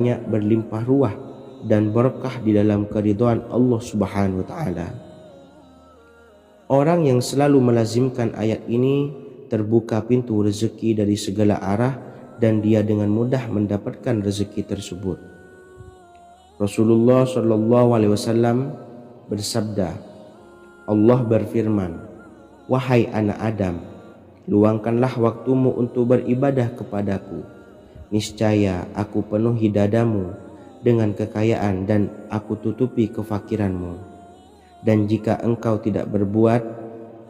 berlimpah ruah dan berkah di dalam keridhaan Allah Subhanahu wa taala. Orang yang selalu melazimkan ayat ini terbuka pintu rezeki dari segala arah dan dia dengan mudah mendapatkan rezeki tersebut. Rasulullah Shallallahu alaihi wasallam bersabda, Allah berfirman, "Wahai anak Adam, luangkanlah waktumu untuk beribadah kepadaku. Niscaya aku penuhi dadamu dengan kekayaan dan aku tutupi kefakiranmu. Dan jika engkau tidak berbuat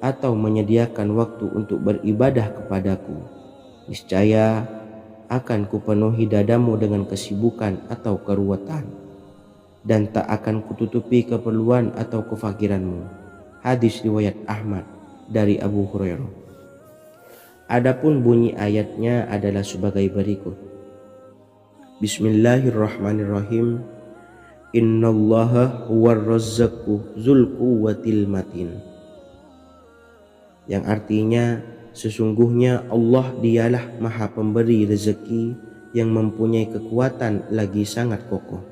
atau menyediakan waktu untuk beribadah kepadaku, niscaya akan kupenuhi dadamu dengan kesibukan atau keruwetan, dan tak akan kututupi keperluan atau kefakiranmu." Hadis riwayat Ahmad dari Abu Hurairah. Adapun bunyi ayatnya adalah sebagai berikut. Bismillahirrahmanirrahim. Innallaha huwar razzaqu dzul quwwatil matin. Yang artinya, sesungguhnya Allah dialah Maha Pemberi rezeki yang mempunyai kekuatan lagi sangat kokoh.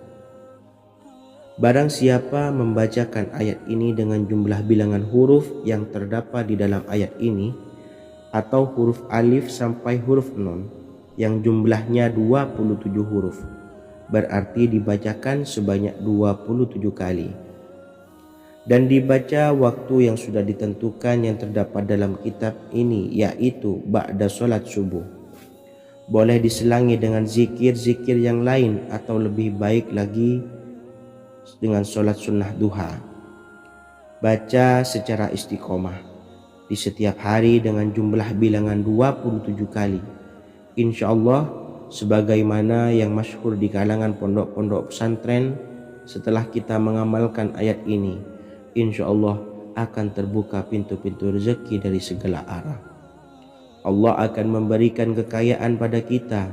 Barang siapa membacakan ayat ini dengan jumlah bilangan huruf yang terdapat di dalam ayat ini, atau huruf alif sampai huruf nun yang jumlahnya 27 huruf, berarti dibacakan sebanyak 27 kali, dan dibaca waktu yang sudah ditentukan yang terdapat dalam kitab ini, yaitu ba'da sholat subuh. Boleh diselangi dengan zikir-zikir yang lain, atau lebih baik lagi dengan sholat sunnah duha. Baca secara istiqomah di setiap hari dengan jumlah bilangan 27 kali. Insya Allah, sebagaimana yang masyhur di kalangan pondok-pondok pesantren, setelah kita mengamalkan ayat ini, insya Allah akan terbuka pintu-pintu rezeki dari segala arah. Allah akan memberikan kekayaan pada kita,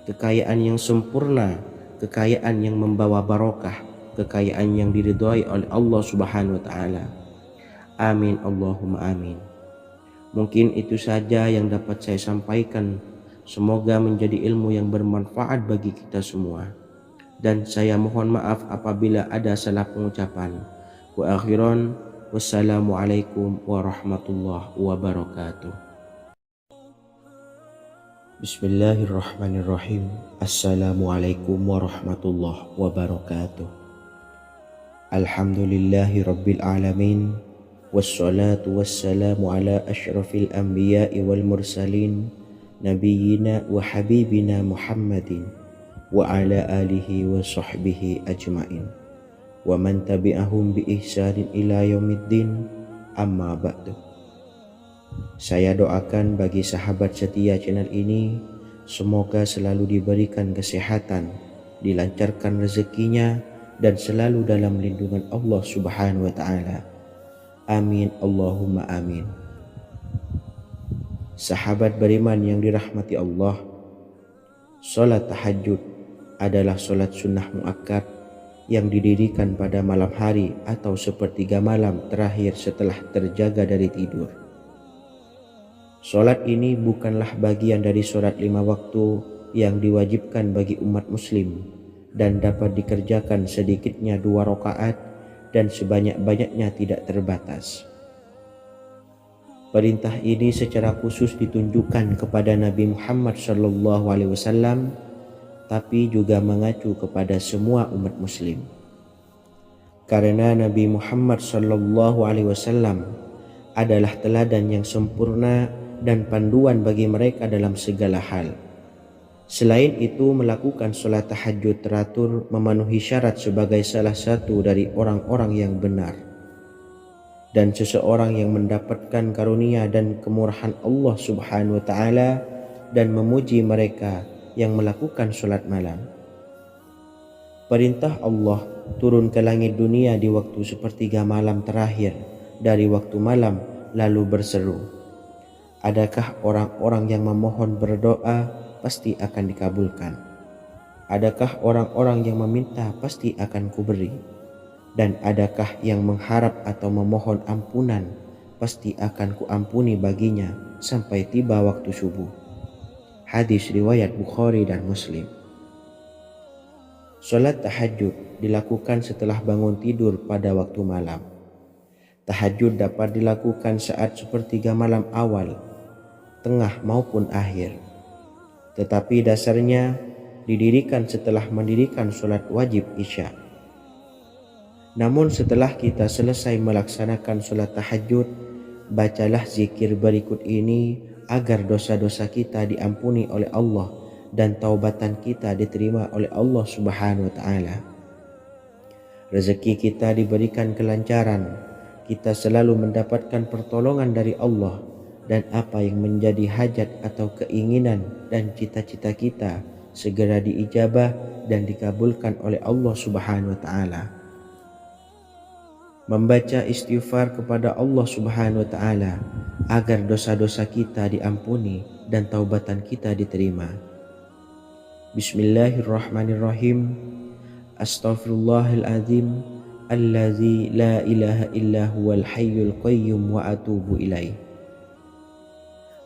kekayaan yang sempurna, kekayaan yang membawa barokah, kekayaan yang diridhai oleh Allah Subhanahu wa taala. Amin Allahumma amin. Mungkin itu saja yang dapat saya sampaikan. Semoga menjadi ilmu yang bermanfaat bagi kita semua. Dan saya mohon maaf apabila ada salah pengucapan. Wa akhiran, wassalamualaikum warahmatullahi wabarakatuh. Bismillahirrahmanirrahim. Assalamualaikum warahmatullahi wabarakatuh. Alhamdulillahi rabbil alamin. Wassalatu wassalamu ala ashrafil anbiya'i wal mursalin, nabiyyina wa habibina Muhammadin wa ala alihi wa sahbihi ajmain wa man tabi'ahum bi ihsanin ila yaumiddin, amma ba'du. Saya doakan bagi sahabat setia channel ini, semoga selalu diberikan kesehatan, dilancarkan rezekinya, dan selalu dalam lindungan Allah Subhanahu wa ta'ala. Amin Allahumma amin. Sahabat beriman yang dirahmati Allah, sholat tahajud adalah sholat sunnah muakkad yang didirikan pada malam hari atau sepertiga malam terakhir setelah terjaga dari tidur. Sholat ini bukanlah bagian dari sholat 5 waktu yang diwajibkan bagi umat muslim dan dapat dikerjakan sedikitnya 2 rakaat dan sebanyak-banyaknya tidak terbatas. Perintah ini secara khusus ditunjukkan kepada Nabi Muhammad SAW, tapi juga mengacu kepada semua umat muslim. Karena Nabi Muhammad SAW adalah teladan yang sempurna dan panduan bagi mereka dalam segala hal. Selain itu, melakukan sholat tahajud teratur memenuhi syarat sebagai salah satu dari orang-orang yang benar. Dan seseorang yang mendapatkan karunia dan kemurahan Allah Subhanahu wa ta'ala dan memuji mereka yang melakukan sholat malam. Perintah Allah turun ke langit dunia di waktu sepertiga malam terakhir dari waktu malam, lalu berseru, adakah orang-orang yang memohon berdoa pasti akan dikabulkan? Adakah orang-orang yang meminta pasti akan kuberi? Dan adakah yang mengharap atau memohon ampunan pasti akan kuampuni baginya sampai tiba waktu subuh. Hadis riwayat Bukhari dan Muslim. Sholat tahajud dilakukan setelah bangun tidur pada waktu malam. Tahajud dapat dilakukan saat sepertiga malam awal, tengah maupun akhir. Tetapi dasarnya didirikan setelah mendirikan sholat wajib Isya. Namun setelah kita selesai melaksanakan sholat tahajud, bacalah zikir berikut ini agar dosa-dosa kita diampuni oleh Allah dan taubatan kita diterima oleh Allah Subhanahu wa Ta'ala. Rezeki kita diberikan kelancaran, kita selalu mendapatkan pertolongan dari Allah, dan apa yang menjadi hajat atau keinginan dan cita-cita kita segera diijabah dan dikabulkan oleh Allah Subhanahu wa Ta'ala. Membaca istighfar kepada Allah Subhanahu wa Ta'ala agar dosa-dosa kita diampuni dan taubatan kita diterima. Bismillahirrahmanirrahim. Astaghfirullahaladzim allazi la ilaha illa huwal hayyul qayyum wa atubu ilaih.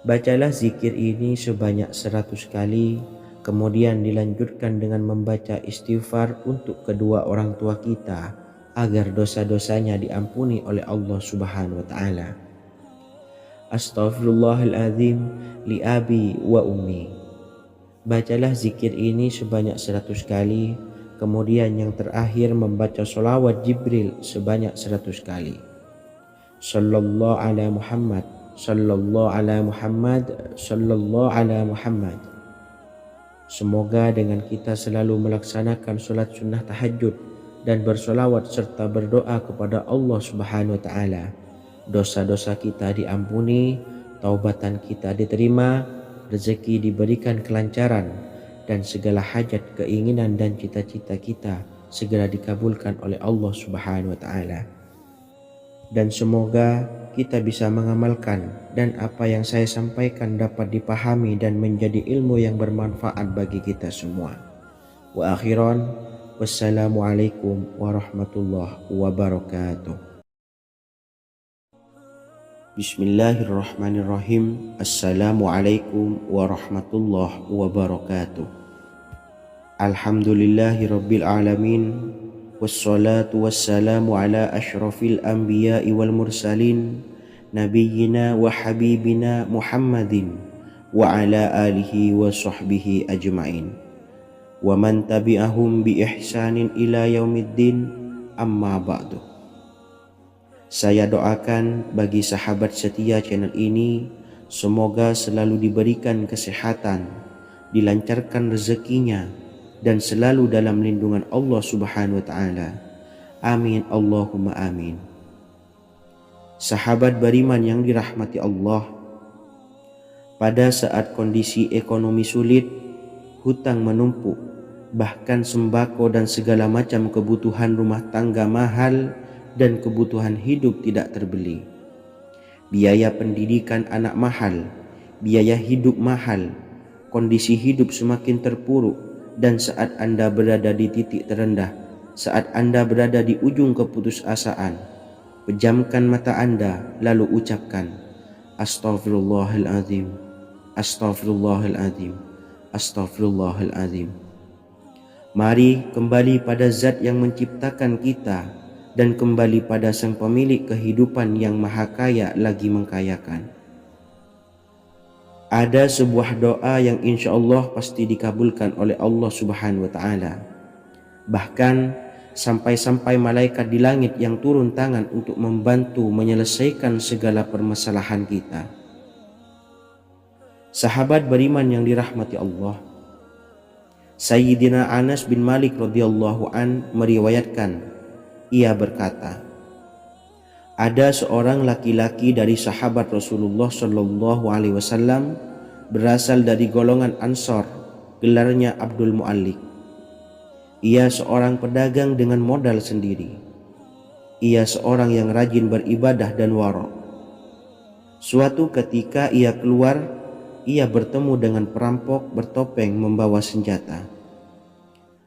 Bacalah zikir ini sebanyak 100 kali, kemudian dilanjutkan dengan membaca istighfar untuk kedua orang tua kita agar dosa-dosanya diampuni oleh Allah Subhanahu wa Ta'ala. Astaghfirullahaladzim li abi wa ummi. Bacalah zikir ini sebanyak 100 kali, kemudian yang terakhir membaca sholawat Jibril sebanyak 100 kali. Sallallahu ala Muhammad, sallallahu ala Muhammad, sallallahu ala Muhammad. Semoga dengan kita selalu melaksanakan sholat sunnah tahajud dan bersolawat serta berdoa kepada Allah Subhanahu wa Ta'ala, dosa-dosa kita diampuni, taubatan kita diterima, rezeki diberikan kelancaran, dan segala hajat, keinginan dan cita-cita kita segera dikabulkan oleh Allah Subhanahu wa Ta'ala. Dan semoga kita bisa mengamalkan dan apa yang saya sampaikan dapat dipahami dan menjadi ilmu yang bermanfaat bagi kita semua. Wa akhiran, wassalamualaikum warahmatullahi wabarakatuh. Bismillahirrahmanirrahim. Assalamualaikum warahmatullahi wabarakatuh. Alhamdulillahi rabbil alamin. Wassalatu wassalamu ala ashrafil anbiya'i wal mursalin, nabiyyina wa habibina Muhammadin wa ala alihi wa sahbihi ajma'in wa man tabi'ahum bi ihsanin ila yaumiddin, amma ba'du. Saya doakan bagi sahabat setia channel ini, semoga selalu diberikan kesehatan, dilancarkan rezekinya, dan selalu dalam lindungan Allah Subhanahu wa Ta'ala. Amin Allahumma amin. Sahabat beriman yang dirahmati Allah, pada saat kondisi ekonomi sulit, hutang menumpuk, bahkan sembako dan segala macam kebutuhan rumah tangga mahal dan kebutuhan hidup tidak terbeli, biaya pendidikan anak mahal, biaya hidup mahal, kondisi hidup semakin terpuruk, dan saat Anda berada di titik terendah, saat Anda berada di ujung keputusasaan, pejamkan mata Anda lalu ucapkan Astaghfirullahaladzim, Astaghfirullahaladzim, Astaghfirullahaladzim. Mari kembali pada Zat yang menciptakan kita dan kembali pada Sang Pemilik kehidupan yang Maha Kaya lagi mengkayakan. Ada sebuah doa yang insya Allah pasti dikabulkan oleh Allah Subhanahu wa Ta'ala. Bahkan sampai-sampai malaikat di langit yang turun tangan untuk membantu menyelesaikan segala permasalahan kita. Sahabat beriman yang dirahmati Allah, Sayyidina Anas bin Malik radhiyallahu an meriwayatkan, ia berkata, ada seorang laki-laki dari sahabat Rasulullah Shallallahu Alaihi Wasallam berasal dari golongan Ansor, gelarnya Abdul Mu'allik. Ia seorang pedagang dengan modal sendiri. Ia seorang yang rajin beribadah dan wara'. Suatu ketika ia keluar, ia bertemu dengan perampok bertopeng membawa senjata.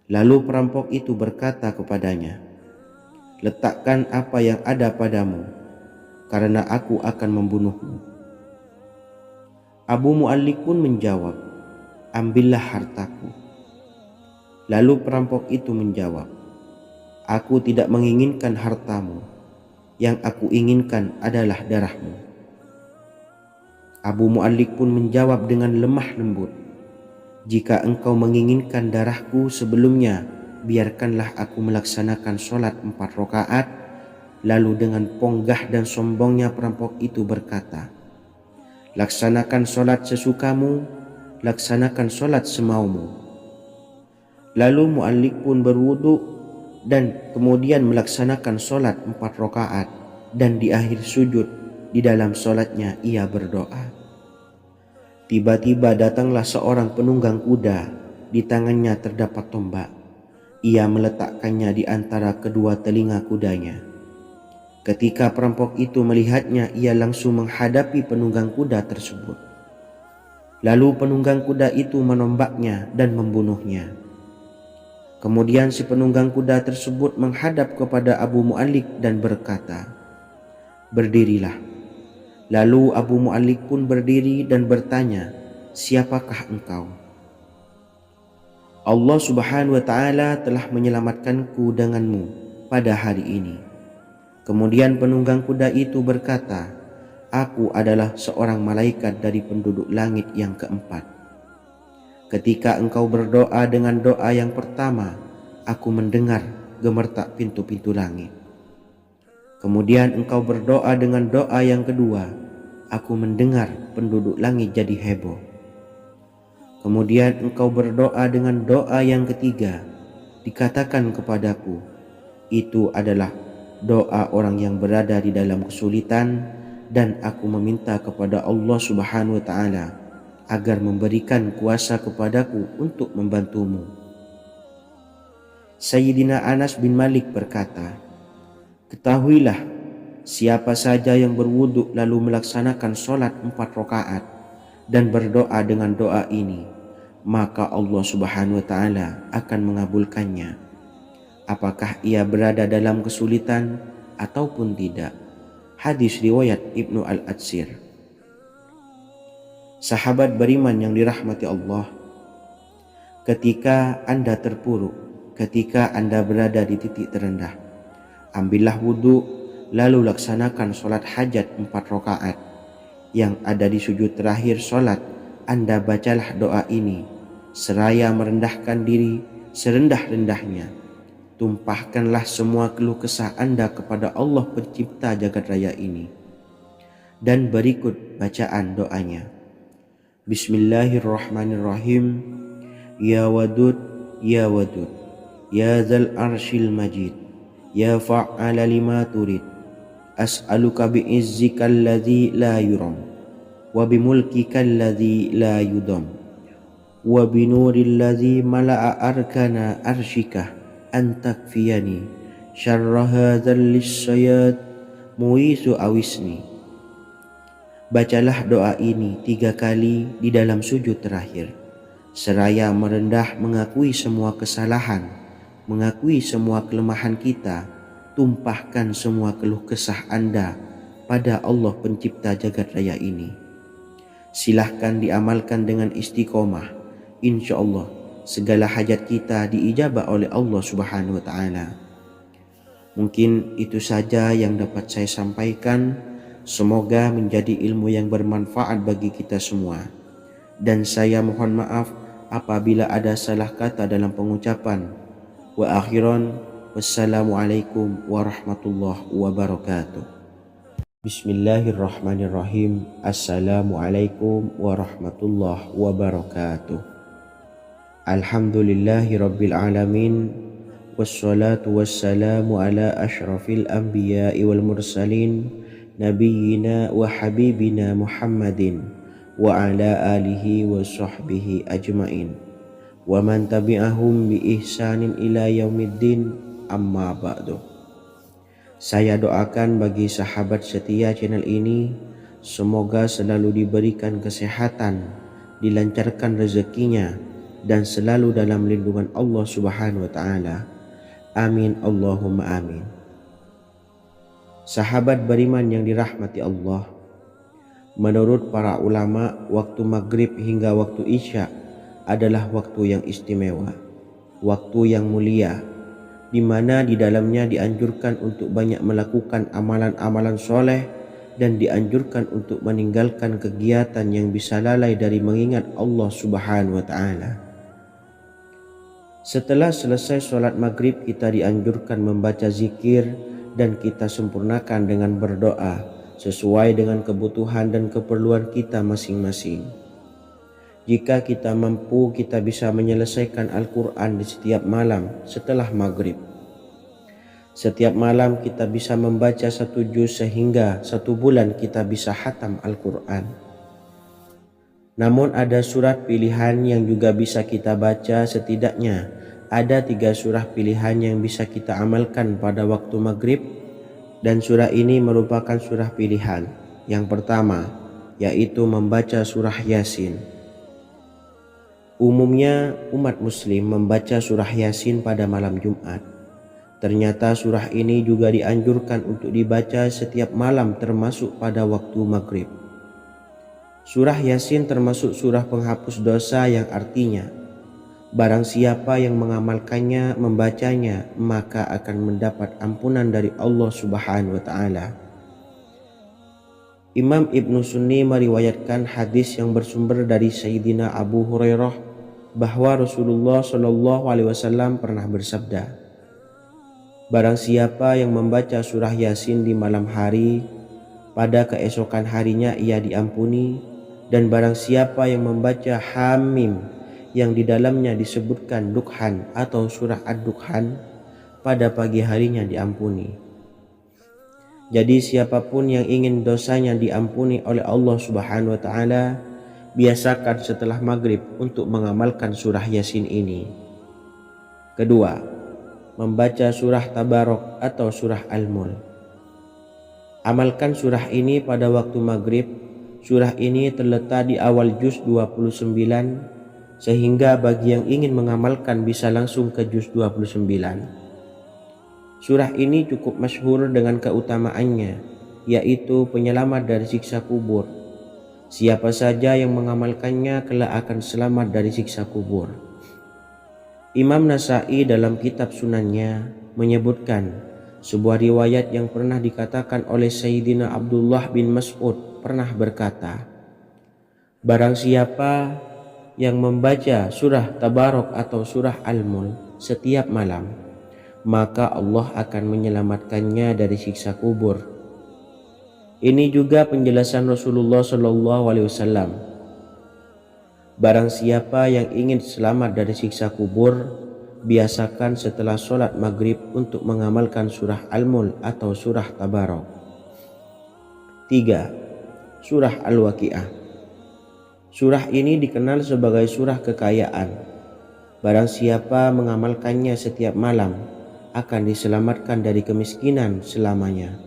Lalu perampok itu berkata kepadanya, letakkan apa yang ada padamu, karena aku akan membunuhmu. Abu Mu'allik pun menjawab, ambillah hartaku. Lalu perampok itu menjawab, "Aku tidak menginginkan hartamu, yang aku inginkan adalah darahmu." Abu Mu'allik pun menjawab dengan lemah lembut, "Jika engkau menginginkan darahku sebelumnya, biarkanlah aku melaksanakan sholat 4 rakaat." Lalu dengan ponggah dan sombongnya perampok itu berkata, "Laksanakan sholat sesukamu, laksanakan sholat semaumu." Lalu Mu'allik pun berwudu dan kemudian melaksanakan sholat 4 rakaat, dan di akhir sujud di dalam sholatnya ia berdoa. Tiba-tiba datanglah seorang penunggang kuda, di tangannya terdapat tombak. Ia meletakkannya di antara kedua telinga kudanya. Ketika perampok itu melihatnya, ia langsung menghadapi penunggang kuda tersebut. Lalu penunggang kuda itu menombaknya dan membunuhnya. Kemudian si penunggang kuda tersebut menghadap kepada Abu Mu'allik dan berkata, "Berdirilah." Lalu Abu Mu'allik pun berdiri dan bertanya, "Siapakah engkau?" "Allah Subhanahu wa ta'ala telah menyelamatkanku denganmu pada hari ini." Kemudian penunggang kuda itu berkata, "Aku adalah seorang malaikat dari penduduk langit yang keempat. Ketika engkau berdoa dengan doa yang pertama, aku mendengar gemertak pintu-pintu langit. Kemudian engkau berdoa dengan doa yang kedua, aku mendengar penduduk langit jadi heboh. Kemudian engkau berdoa dengan doa yang ketiga, dikatakan kepadaku, itu adalah doa orang yang berada di dalam kesulitan, dan aku meminta kepada Allah Subhanahu wa ta'ala agar memberikan kuasa kepadaku untuk membantumu." Sayyidina Anas bin Malik berkata, "Ketahuilah, siapa saja yang berwudu lalu melaksanakan sholat 4 rakaat dan berdoa dengan doa ini, maka Allah Subhanahu wa ta'ala akan mengabulkannya, apakah ia berada dalam kesulitan ataupun tidak." Hadis riwayat Ibnu Al-Atsir. Sahabat beriman yang dirahmati Allah, ketika Anda terpuruk, ketika Anda berada di titik terendah, ambillah wudhu, lalu laksanakan sholat hajat 4 rakaat. Yang ada di sujud terakhir sholat, Anda bacalah doa ini, seraya merendahkan diri serendah-rendahnya. Tumpahkanlah semua keluh kesah Anda kepada Allah pencipta jagat raya ini. Dan berikut bacaan doanya. Bismillahirrahmanirrahim. Ya Wadud, Ya Wadud, Ya Dzal Arsyil Majid, Ya Fa'ala lima turid, as'aluka bi'izzika alladzi la yuram, wa bimulkika alladzi la yudam, wa binuril ladzi mala'a arkana arsyika, antakfiyani syarra hadzal lisyayat muisu awisni. Bacalah doa ini 3 kali di dalam sujud terakhir, seraya merendah mengakui semua kesalahan, mengakui semua kelemahan kita. Tumpahkan semua keluh kesah Anda pada Allah pencipta jagat raya ini. Silahkan diamalkan dengan istiqomah. Insya Allah segala hajat kita diijabah oleh Allah Subhanahu wa ta'ala. Mungkin itu saja yang dapat saya sampaikan. Semoga menjadi ilmu yang bermanfaat bagi kita semua. Dan saya mohon maaf apabila ada salah kata dalam pengucapan. Wa akhiran, wassalamualaikum warahmatullahi wabarakatuh. Bismillahirrahmanirrahim. Assalamualaikum warahmatullahi wabarakatuh. Alhamdulillahi rabbil alamin, wassalatu wassalamu ala ashrafil anbiya'i wal mursalin, nabiyyina wa habibina Muhammadin wa ala alihi wa sahbihi ajmain, wa man tabi'ahum bi ihsanin ila yaumiddin, amma ba'du. Saya doakan bagi sahabat setia channel ini, semoga selalu diberikan kesehatan, dilancarkan rezekinya, dan selalu dalam lindungan Allah Subhanahu wa ta'ala. Amin Allahumma amin. Sahabat beriman yang dirahmati Allah, menurut para ulama, waktu maghrib hingga waktu isya adalah waktu yang istimewa, waktu yang mulia, di mana di dalamnya dianjurkan untuk banyak melakukan amalan-amalan soleh dan dianjurkan untuk meninggalkan kegiatan yang bisa lalai dari mengingat Allah Subhanahu wa Ta'ala. Setelah selesai sholat maghrib, kita dianjurkan membaca zikir dan kita sempurnakan dengan berdoa sesuai dengan kebutuhan dan keperluan kita masing-masing. Jika kita mampu, kita bisa menyelesaikan Al-Quran di setiap malam setelah maghrib. Setiap malam kita bisa membaca 1 juz sehingga 1 bulan kita bisa khatam Al-Quran. Namun ada surat pilihan yang juga bisa kita baca. Setidaknya ada 3 surah pilihan yang bisa kita amalkan pada waktu maghrib, dan surah ini merupakan surah pilihan. Yang pertama yaitu membaca surah Yasin. Umumnya umat muslim membaca surah Yasin pada malam Jumat. Ternyata surah ini juga dianjurkan untuk dibaca setiap malam termasuk pada waktu maghrib. Surah Yasin termasuk surah penghapus dosa yang artinya barang siapa yang mengamalkannya, membacanya, maka akan mendapat ampunan dari Allah Subhanahu wa Ta'ala. Imam Ibnu Sunni meriwayatkan hadis yang bersumber dari Sayyidina Abu Hurairah bahwa Rasulullah SAW pernah bersabda, barang siapa yang membaca surah Yasin di malam hari, pada keesokan harinya ia diampuni, dan barang siapa yang membaca Hamim yang di dalamnya disebutkan Dukhan atau surah Ad-Dukhan, pada pagi harinya diampuni. Jadi siapapun yang ingin dosanya diampuni oleh Allah Subhanahu wa Ta'ala, biasakan setelah maghrib untuk mengamalkan surah Yasin ini. Kedua, membaca surah Tabarok atau surah Al-Mulk. Amalkan surah ini pada waktu maghrib. Surah ini terletak di awal juz 29, sehingga bagi yang ingin mengamalkan bisa langsung ke juz 29. Surah ini cukup masyhur dengan keutamaannya, yaitu penyelamat dari siksa kubur. Siapa saja yang mengamalkannya kelak akan selamat dari siksa kubur. Imam Nasa'i dalam kitab Sunannya menyebutkan sebuah riwayat yang pernah dikatakan oleh Sayyidina Abdullah bin Mas'ud pernah berkata, barang siapa yang membaca surah Tabarok atau surah Al-Mulk setiap malam, maka Allah akan menyelamatkannya dari siksa kubur. Ini juga penjelasan Rasulullah SAW. Barang siapa yang ingin selamat dari siksa kubur, biasakan setelah sholat maghrib untuk mengamalkan surah Al-Mulk atau surah Tabarok. 3. Surah Al-Waqi'ah. Surah ini dikenal sebagai surah kekayaan. Barang siapa mengamalkannya setiap malam, akan diselamatkan dari kemiskinan selamanya.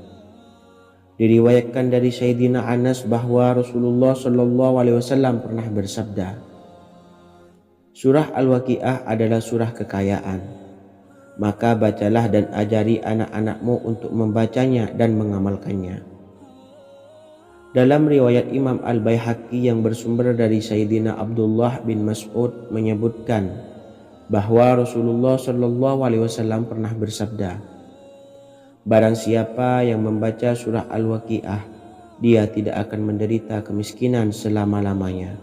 Diriwayatkan dari Sayyidina Anas bahwa Rasulullah SAW pernah bersabda, surah Al-Waqi'ah adalah surah kekayaan. Maka bacalah dan ajari anak-anakmu untuk membacanya dan mengamalkannya. Dalam riwayat Imam Al-Baihaqi yang bersumber dari Sayyidina Abdullah bin Mas'ud menyebutkan bahwa Rasulullah SAW pernah bersabda, barang siapa yang membaca surah Al-Waqi'ah, dia tidak akan menderita kemiskinan selama-lamanya.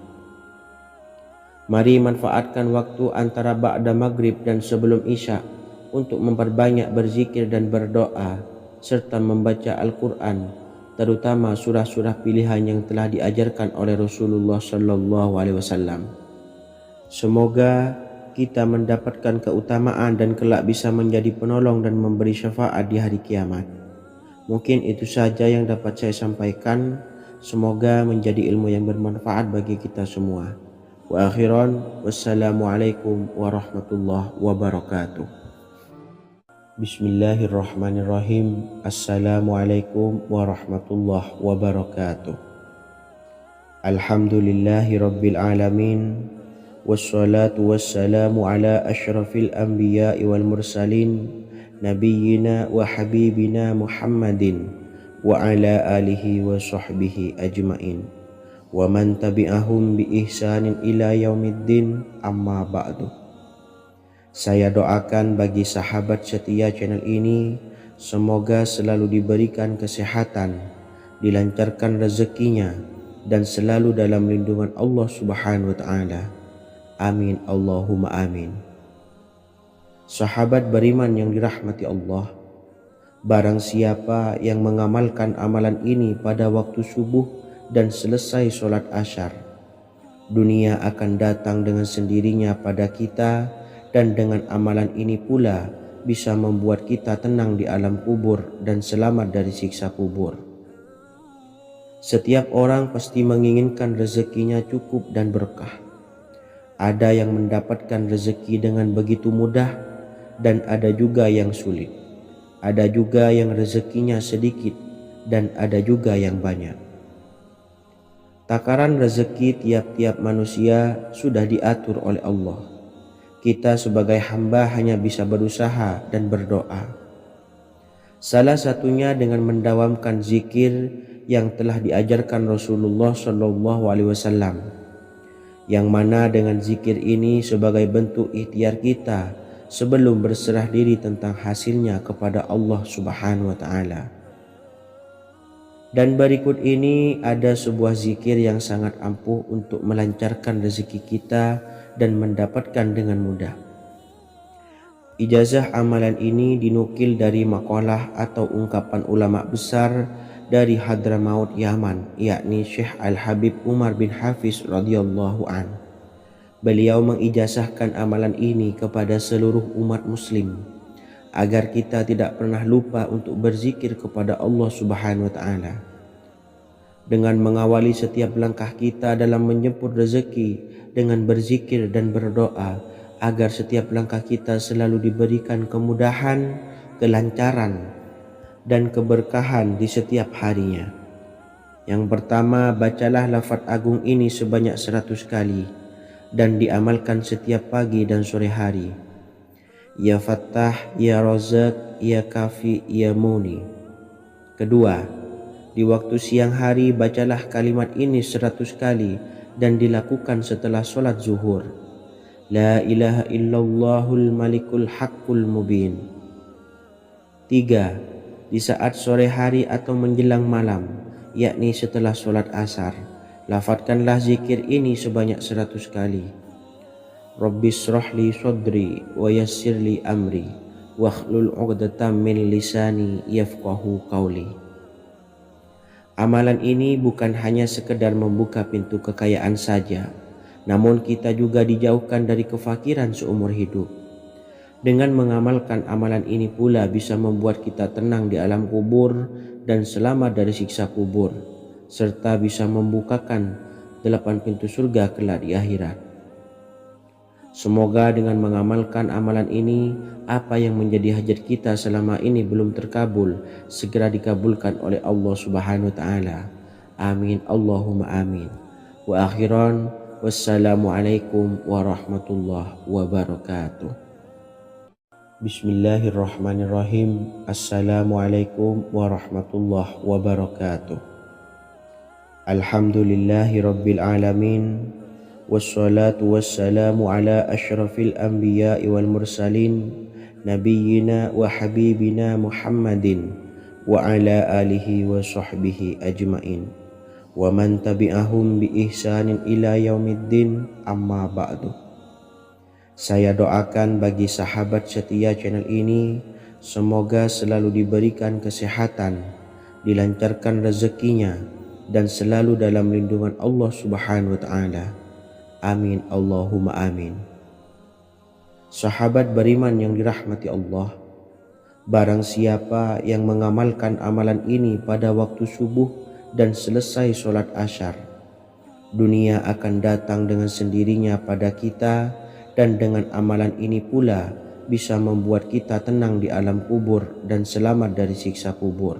Mari manfaatkan waktu antara ba'da maghrib dan sebelum isya untuk memperbanyak berzikir dan berdoa serta membaca Al-Quran, terutama surah-surah pilihan yang telah diajarkan oleh Rasulullah SAW. Semoga kita mendapatkan keutamaan dan kelak bisa menjadi penolong dan memberi syafaat di hari kiamat. Mungkin itu saja yang dapat saya sampaikan. Semoga menjadi ilmu yang bermanfaat bagi kita semua. Wa akhiran, wassalamualaikum warahmatullahi wabarakatuh. Bismillahirrahmanirrahim. Assalamualaikum warahmatullahi wabarakatuh. Alhamdulillahi rabbil alamin. Wassalatu wassalamu ala ashrafil anbiya'i wal mursalin nabiyyina wa habibina Muhammadin wa ala alihi wa sahbihi ajmain wa man tabi'ahum bi ihsanin ila yaumiddin, amma ba'du. Saya doakan bagi sahabat setia channel ini, semoga selalu diberikan kesehatan, dilancarkan rezekinya, dan selalu dalam lindungan Allah Subhanahu wa Ta'ala. Amin Allahumma amin. Sahabat beriman yang dirahmati Allah, barang siapa yang mengamalkan amalan ini pada waktu subuh dan selesai sholat asyar, dunia akan datang dengan sendirinya pada kita, dan dengan amalan ini pula bisa membuat kita tenang di alam kubur dan selamat dari siksa kubur. Setiap orang pasti menginginkan rezekinya cukup dan berkah. Ada yang mendapatkan rezeki dengan begitu mudah, dan ada juga yang sulit. Ada juga yang rezekinya sedikit, dan ada juga yang banyak. Takaran rezeki tiap-tiap manusia sudah diatur oleh Allah. Kita sebagai hamba hanya bisa berusaha dan berdoa. Salah satunya dengan mendawamkan zikir yang telah diajarkan Rasulullah SAW, yang mana dengan zikir ini sebagai bentuk ikhtiar kita sebelum berserah diri tentang hasilnya kepada Allah Subhanahu wa Ta'ala. Dan berikut ini ada sebuah zikir yang sangat ampuh untuk melancarkan rezeki kita dan mendapatkan dengan mudah. Ijazah amalan ini dinukil dari makalah atau ungkapan ulama besar dari Hadramaut Yaman, yakni Syekh Al-Habib Umar bin Hafiz radhiyallahu an. Beliau mengijazahkan amalan ini kepada seluruh umat muslim agar kita tidak pernah lupa untuk berzikir kepada Allah Subhanahu wa Ta'ala. Dengan mengawali setiap langkah kita dalam menjemput rezeki dengan berzikir dan berdoa agar setiap langkah kita selalu diberikan kemudahan, kelancaran, dan keberkahan di setiap harinya. Yang pertama, bacalah lafaz agung ini sebanyak 100 kali dan diamalkan setiap pagi dan sore hari. Ya Fattah, Ya Razak, Ya Kafi, Ya Muni. Kedua, di waktu siang hari bacalah kalimat ini 100 kali dan dilakukan setelah sholat zuhur. La ilaha illallahul malikul haqqul mubin. 3. Di saat sore hari atau menjelang malam, yakni setelah sholat asar, lafadzkanlah zikir ini sebanyak 100 kali. Rabbis shrahli sodri wa yassirli amri wakhlul 'uqdatam min lisani yafqahu qawli. Amalan ini bukan hanya sekedar membuka pintu kekayaan saja, namun kita juga dijauhkan dari kefakiran seumur hidup. Dengan mengamalkan amalan ini pula bisa membuat kita tenang di alam kubur dan selamat dari siksa kubur, serta bisa membukakan 8 pintu surga kelak di akhirat. Semoga dengan mengamalkan amalan ini, apa yang menjadi hajat kita selama ini belum terkabul, segera dikabulkan oleh Allah Subhanahu wa Ta'ala. Amin Allahumma amin. Wa akhiran, wassalamualaikum warahmatullahi wabarakatuh. Bismillahirrahmanirrahim. Assalamualaikum warahmatullahi wabarakatuh. Alhamdulillahi rabbil alamin. Wassalatu wassalamu ala ashrafil anbiya'i wal mursalin, nabiyyina wa habibina Muhammadin wa ala alihi wa sahbihi ajmain, wa man tabi'ahum bi ihsanin ila yaumiddin, amma ba'du. Saya doakan bagi sahabat setia channel ini, semoga selalu diberikan kesehatan, dilancarkan rezekinya, dan selalu dalam lindungan Allah Subhanahu wa Ta'ala. Amin Allahumma amin. Sahabat beriman yang dirahmati Allah, barang siapa yang mengamalkan amalan ini pada waktu subuh dan selesai sholat asyar, dunia akan datang dengan sendirinya pada kita, dan dengan amalan ini pula bisa membuat kita tenang di alam kubur dan selamat dari siksa kubur.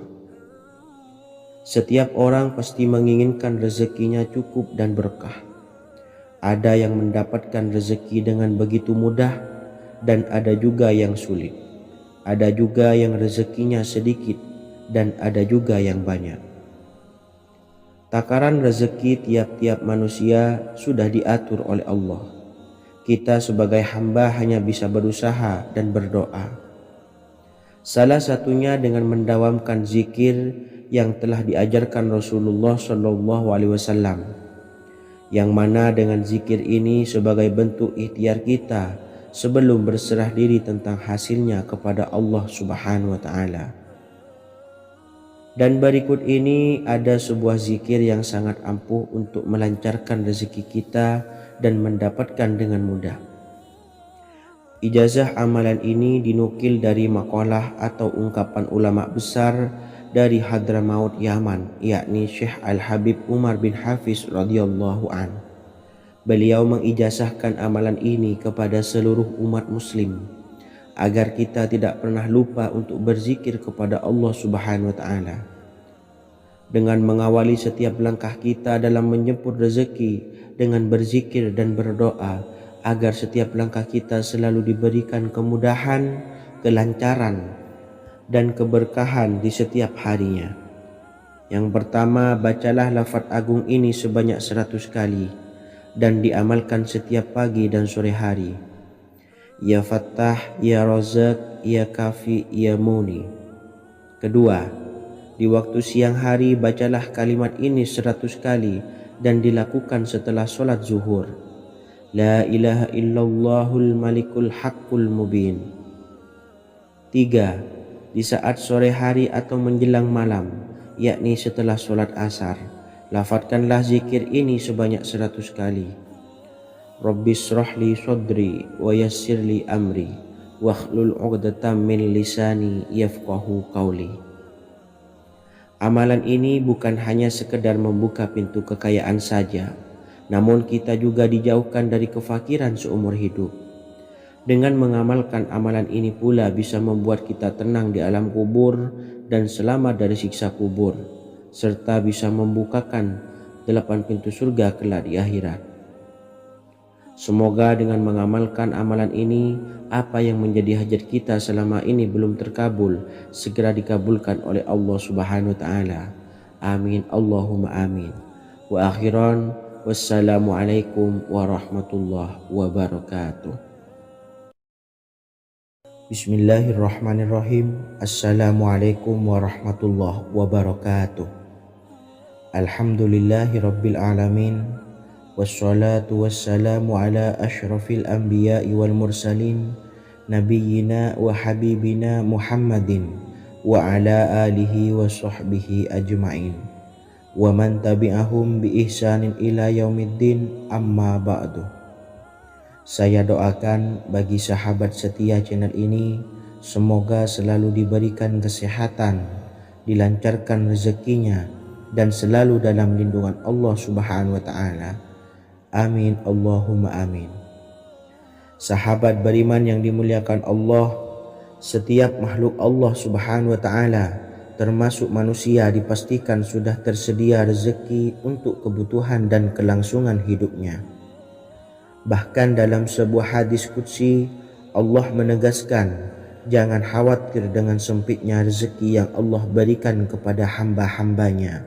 Setiap orang pasti menginginkan rezekinya cukup dan berkah. Ada yang mendapatkan rezeki dengan begitu mudah, dan ada juga yang sulit. Ada juga yang rezekinya sedikit, dan ada juga yang banyak. Takaran rezeki tiap-tiap manusia sudah diatur oleh Allah. Kita sebagai hamba hanya bisa berusaha dan berdoa. Salah satunya dengan mendawamkan zikir yang telah diajarkan Rasulullah SAW, yang mana dengan zikir ini sebagai bentuk ikhtiar kita sebelum berserah diri tentang hasilnya kepada Allah Subhanahu wa Ta'ala. Dan berikut ini ada sebuah zikir yang sangat ampuh untuk melancarkan rezeki kita dan mendapatkan dengan mudah. Ijazah amalan ini dinukil dari makalah atau ungkapan ulama besar dari Hadramaut Yaman, yakni Syekh Al-Habib Umar bin Hafiz radhiyallahu an. Beliau mengijazahkan amalan ini kepada seluruh umat muslim agar kita tidak pernah lupa untuk berzikir kepada Allah Subhanahu wa Ta'ala. Dengan mengawali setiap langkah kita dalam menjemput rezeki dengan berzikir dan berdoa agar setiap langkah kita selalu diberikan kemudahan, kelancaran, dan keberkahan di setiap harinya. Yang pertama, bacalah lafaz agung ini sebanyak 100 kali dan diamalkan setiap pagi dan sore hari. Ya Fattah, Ya Razak, Ya Kafi, Ya Muni. Kedua, di waktu siang hari bacalah kalimat ini 100 kali dan dilakukan setelah sholat zuhur. La ilaha illallahul malikul haqqul mubin. 3. Di saat sore hari atau menjelang malam, yakni setelah sholat asar, lafadzkanlah zikir ini sebanyak 100 kali. Rabbis shrahli sadri wa yassirli amri wakhlul 'uqdatam min lisani yafqahu qawli. Amalan ini bukan hanya sekedar membuka pintu kekayaan saja, namun kita juga dijauhkan dari kefakiran seumur hidup. Dengan mengamalkan amalan ini pula bisa membuat kita tenang di alam kubur dan selamat dari siksa kubur, serta bisa membukakan 8 pintu surga kelak di akhirat. Semoga dengan mengamalkan amalan ini, apa yang menjadi hajat kita selama ini belum terkabul, segera dikabulkan oleh Allah Subhanahu wa Ta'ala. Amin, Allahumma amin. Wa akhiran, wassalamualaikum warahmatullahi wabarakatuh. Bismillahirrahmanirrahim. Assalamualaikum warahmatullahi wabarakatuh. Alhamdulillahi rabbil alamin. Wassalatu wassalamu ala ashrafil anbiya'i wal mursalin, nabiyyina wa habibina Muhammadin wa ala alihi wa sahbihi ajma'in wa man tabi'ahum bi ihsanin ila yaumiddin, amma ba'du. Saya doakan bagi sahabat setia channel ini, semoga selalu diberikan kesehatan, dilancarkan rezekinya, dan selalu dalam lindungan Allah Subhanahu wa Ta'ala. Amin, Allahumma amin. Sahabat beriman yang dimuliakan Allah, setiap makhluk Allah Subhanahu wa Ta'ala termasuk manusia dipastikan sudah tersedia rezeki untuk kebutuhan dan kelangsungan hidupnya. Bahkan dalam sebuah hadis qudsi, Allah menegaskan, jangan khawatir dengan sempitnya rezeki yang Allah berikan kepada hamba-hambanya.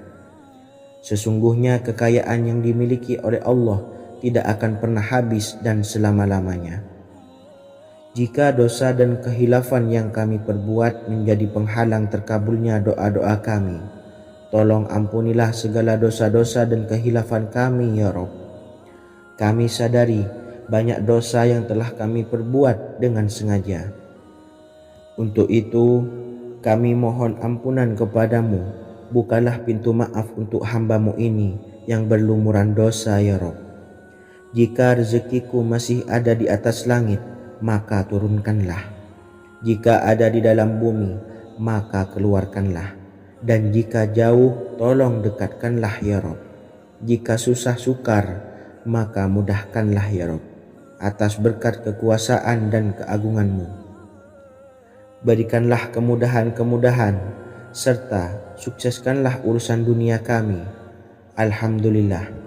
Sesungguhnya kekayaan yang dimiliki oleh Allah tidak akan pernah habis dan selama-lamanya. Jika dosa dan kehilafan yang kami perbuat menjadi penghalang terkabulnya doa-doa kami, tolong ampunilah segala dosa-dosa dan kehilafan kami ya Rabb. Kami sadari banyak dosa yang telah kami perbuat dengan sengaja. Untuk itu kami mohon ampunan kepadamu, bukalah pintu maaf untuk hamba-Mu ini yang berlumuran dosa ya Rabb. Jika rezekiku masih ada di atas langit, maka turunkanlah. Jika ada di dalam bumi, maka keluarkanlah. Dan jika jauh, tolong dekatkanlah ya Rabb. Jika susah sukar, maka mudahkanlah ya Rabb, atas berkat kekuasaan dan keagungan-Mu. Berikanlah kemudahan-kemudahan, serta sukseskanlah urusan dunia kami. Alhamdulillah.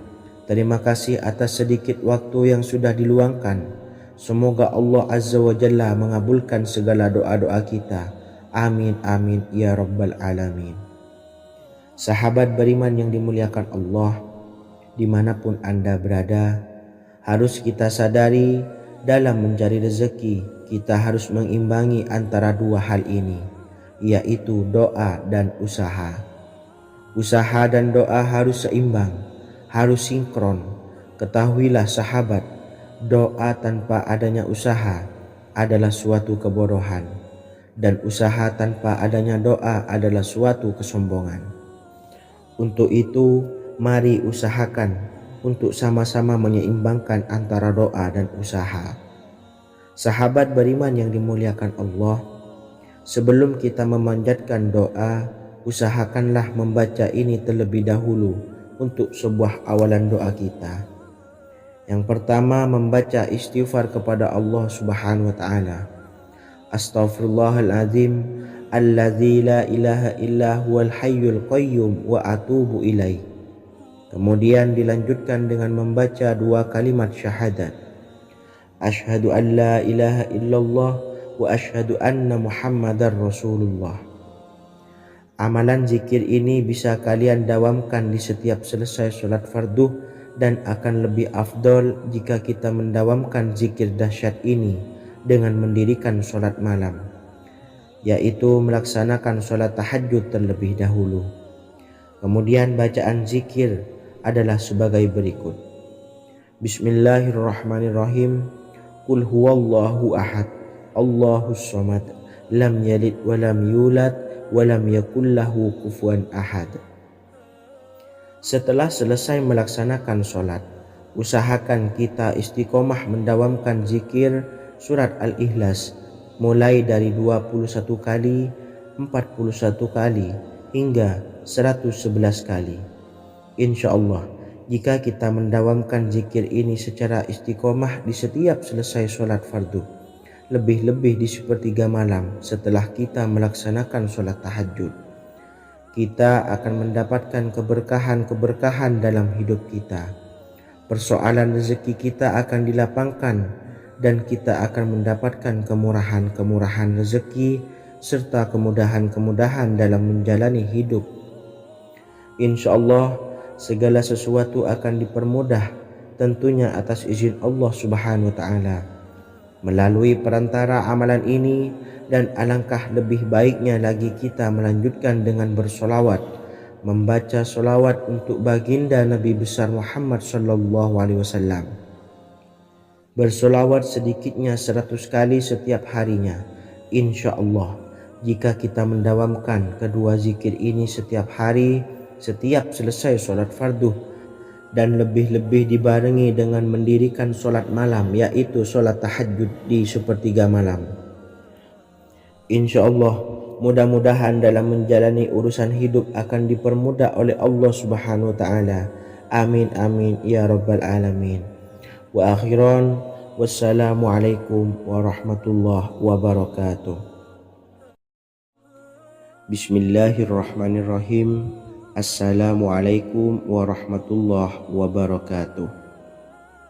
Terima kasih atas sedikit waktu yang sudah diluangkan. Semoga Allah Azza wa Jalla mengabulkan segala doa-doa kita. Amin amin ya rabbal alamin. Sahabat beriman yang dimuliakan Allah, dimanapun Anda berada, harus kita sadari dalam mencari rezeki kita harus mengimbangi antara dua hal ini, yaitu doa dan usaha. Usaha dan doa harus seimbang, harus sinkron. Ketahuilah sahabat, doa tanpa adanya usaha adalah suatu kebodohan, dan usaha tanpa adanya doa adalah suatu kesombongan. Untuk itu, mari usahakan untuk sama-sama menyeimbangkan antara doa dan usaha. Sahabat beriman yang dimuliakan Allah, sebelum kita memanjatkan doa, usahakanlah membaca ini terlebih dahulu untuk sebuah awalan doa kita. Yang pertama, membaca istighfar kepada Allah Subhanahu wa taala. Astaghfirullahaladzim alladzi la ilaha illa huwal hayyul qayyum wa atubu ilaih. Kemudian dilanjutkan dengan membaca dua kalimat syahadat. Asyhadu an la ilaha illallah wa asyhadu anna Muhammadar Rasulullah. Amalan zikir ini bisa kalian dawamkan di setiap selesai sholat fardu, dan akan lebih afdol jika kita mendawamkan zikir dahsyat ini dengan mendirikan sholat malam, yaitu melaksanakan sholat tahajud terlebih dahulu. Kemudian bacaan zikir adalah sebagai berikut. Bismillahirrahmanirrahim. Qul huwallahu ahad, Allahus samad, lam yalid wa lam yulad walam yakul lahu kufuwan ahad. Setelah selesai melaksanakan sholat, usahakan kita istiqomah mendawamkan zikir surat Al-Ikhlas mulai dari 21 kali, 41 kali, hingga 111 kali. Insya Allah, jika kita mendawamkan zikir ini secara istiqomah di setiap selesai sholat fardu, lebih-lebih di sepertiga malam setelah kita melaksanakan sholat tahajud, kita akan mendapatkan keberkahan-keberkahan dalam hidup kita. Persoalan rezeki kita akan dilapangkan, dan kita akan mendapatkan kemurahan-kemurahan rezeki serta kemudahan-kemudahan dalam menjalani hidup. Insya Allah, segala sesuatu akan dipermudah, tentunya atas izin Allah Subhanahu wa ta'ala. Melalui perantara amalan ini, dan alangkah lebih baiknya lagi kita melanjutkan dengan bersolawat, membaca solawat untuk baginda Nabi besar Muhammad sallallahu alaihi wasallam. Bersolawat sedikitnya 100 kali setiap harinya. Insya Allah, jika kita mendawamkan kedua zikir ini setiap hari, setiap selesai sholat fardu, dan lebih-lebih dibarengi dengan mendirikan sholat malam, yaitu sholat tahajud di sepertiga malam, insya Allah mudah-mudahan dalam menjalani urusan hidup akan dipermudah oleh Allah Subhanahu wa ta'ala. Amin amin ya rabbal alamin. Wa akhiran, wassalamualaikum warahmatullahi wabarakatuh. Bismillahirrahmanirrahim. Assalamualaikum warahmatullahi wabarakatuh.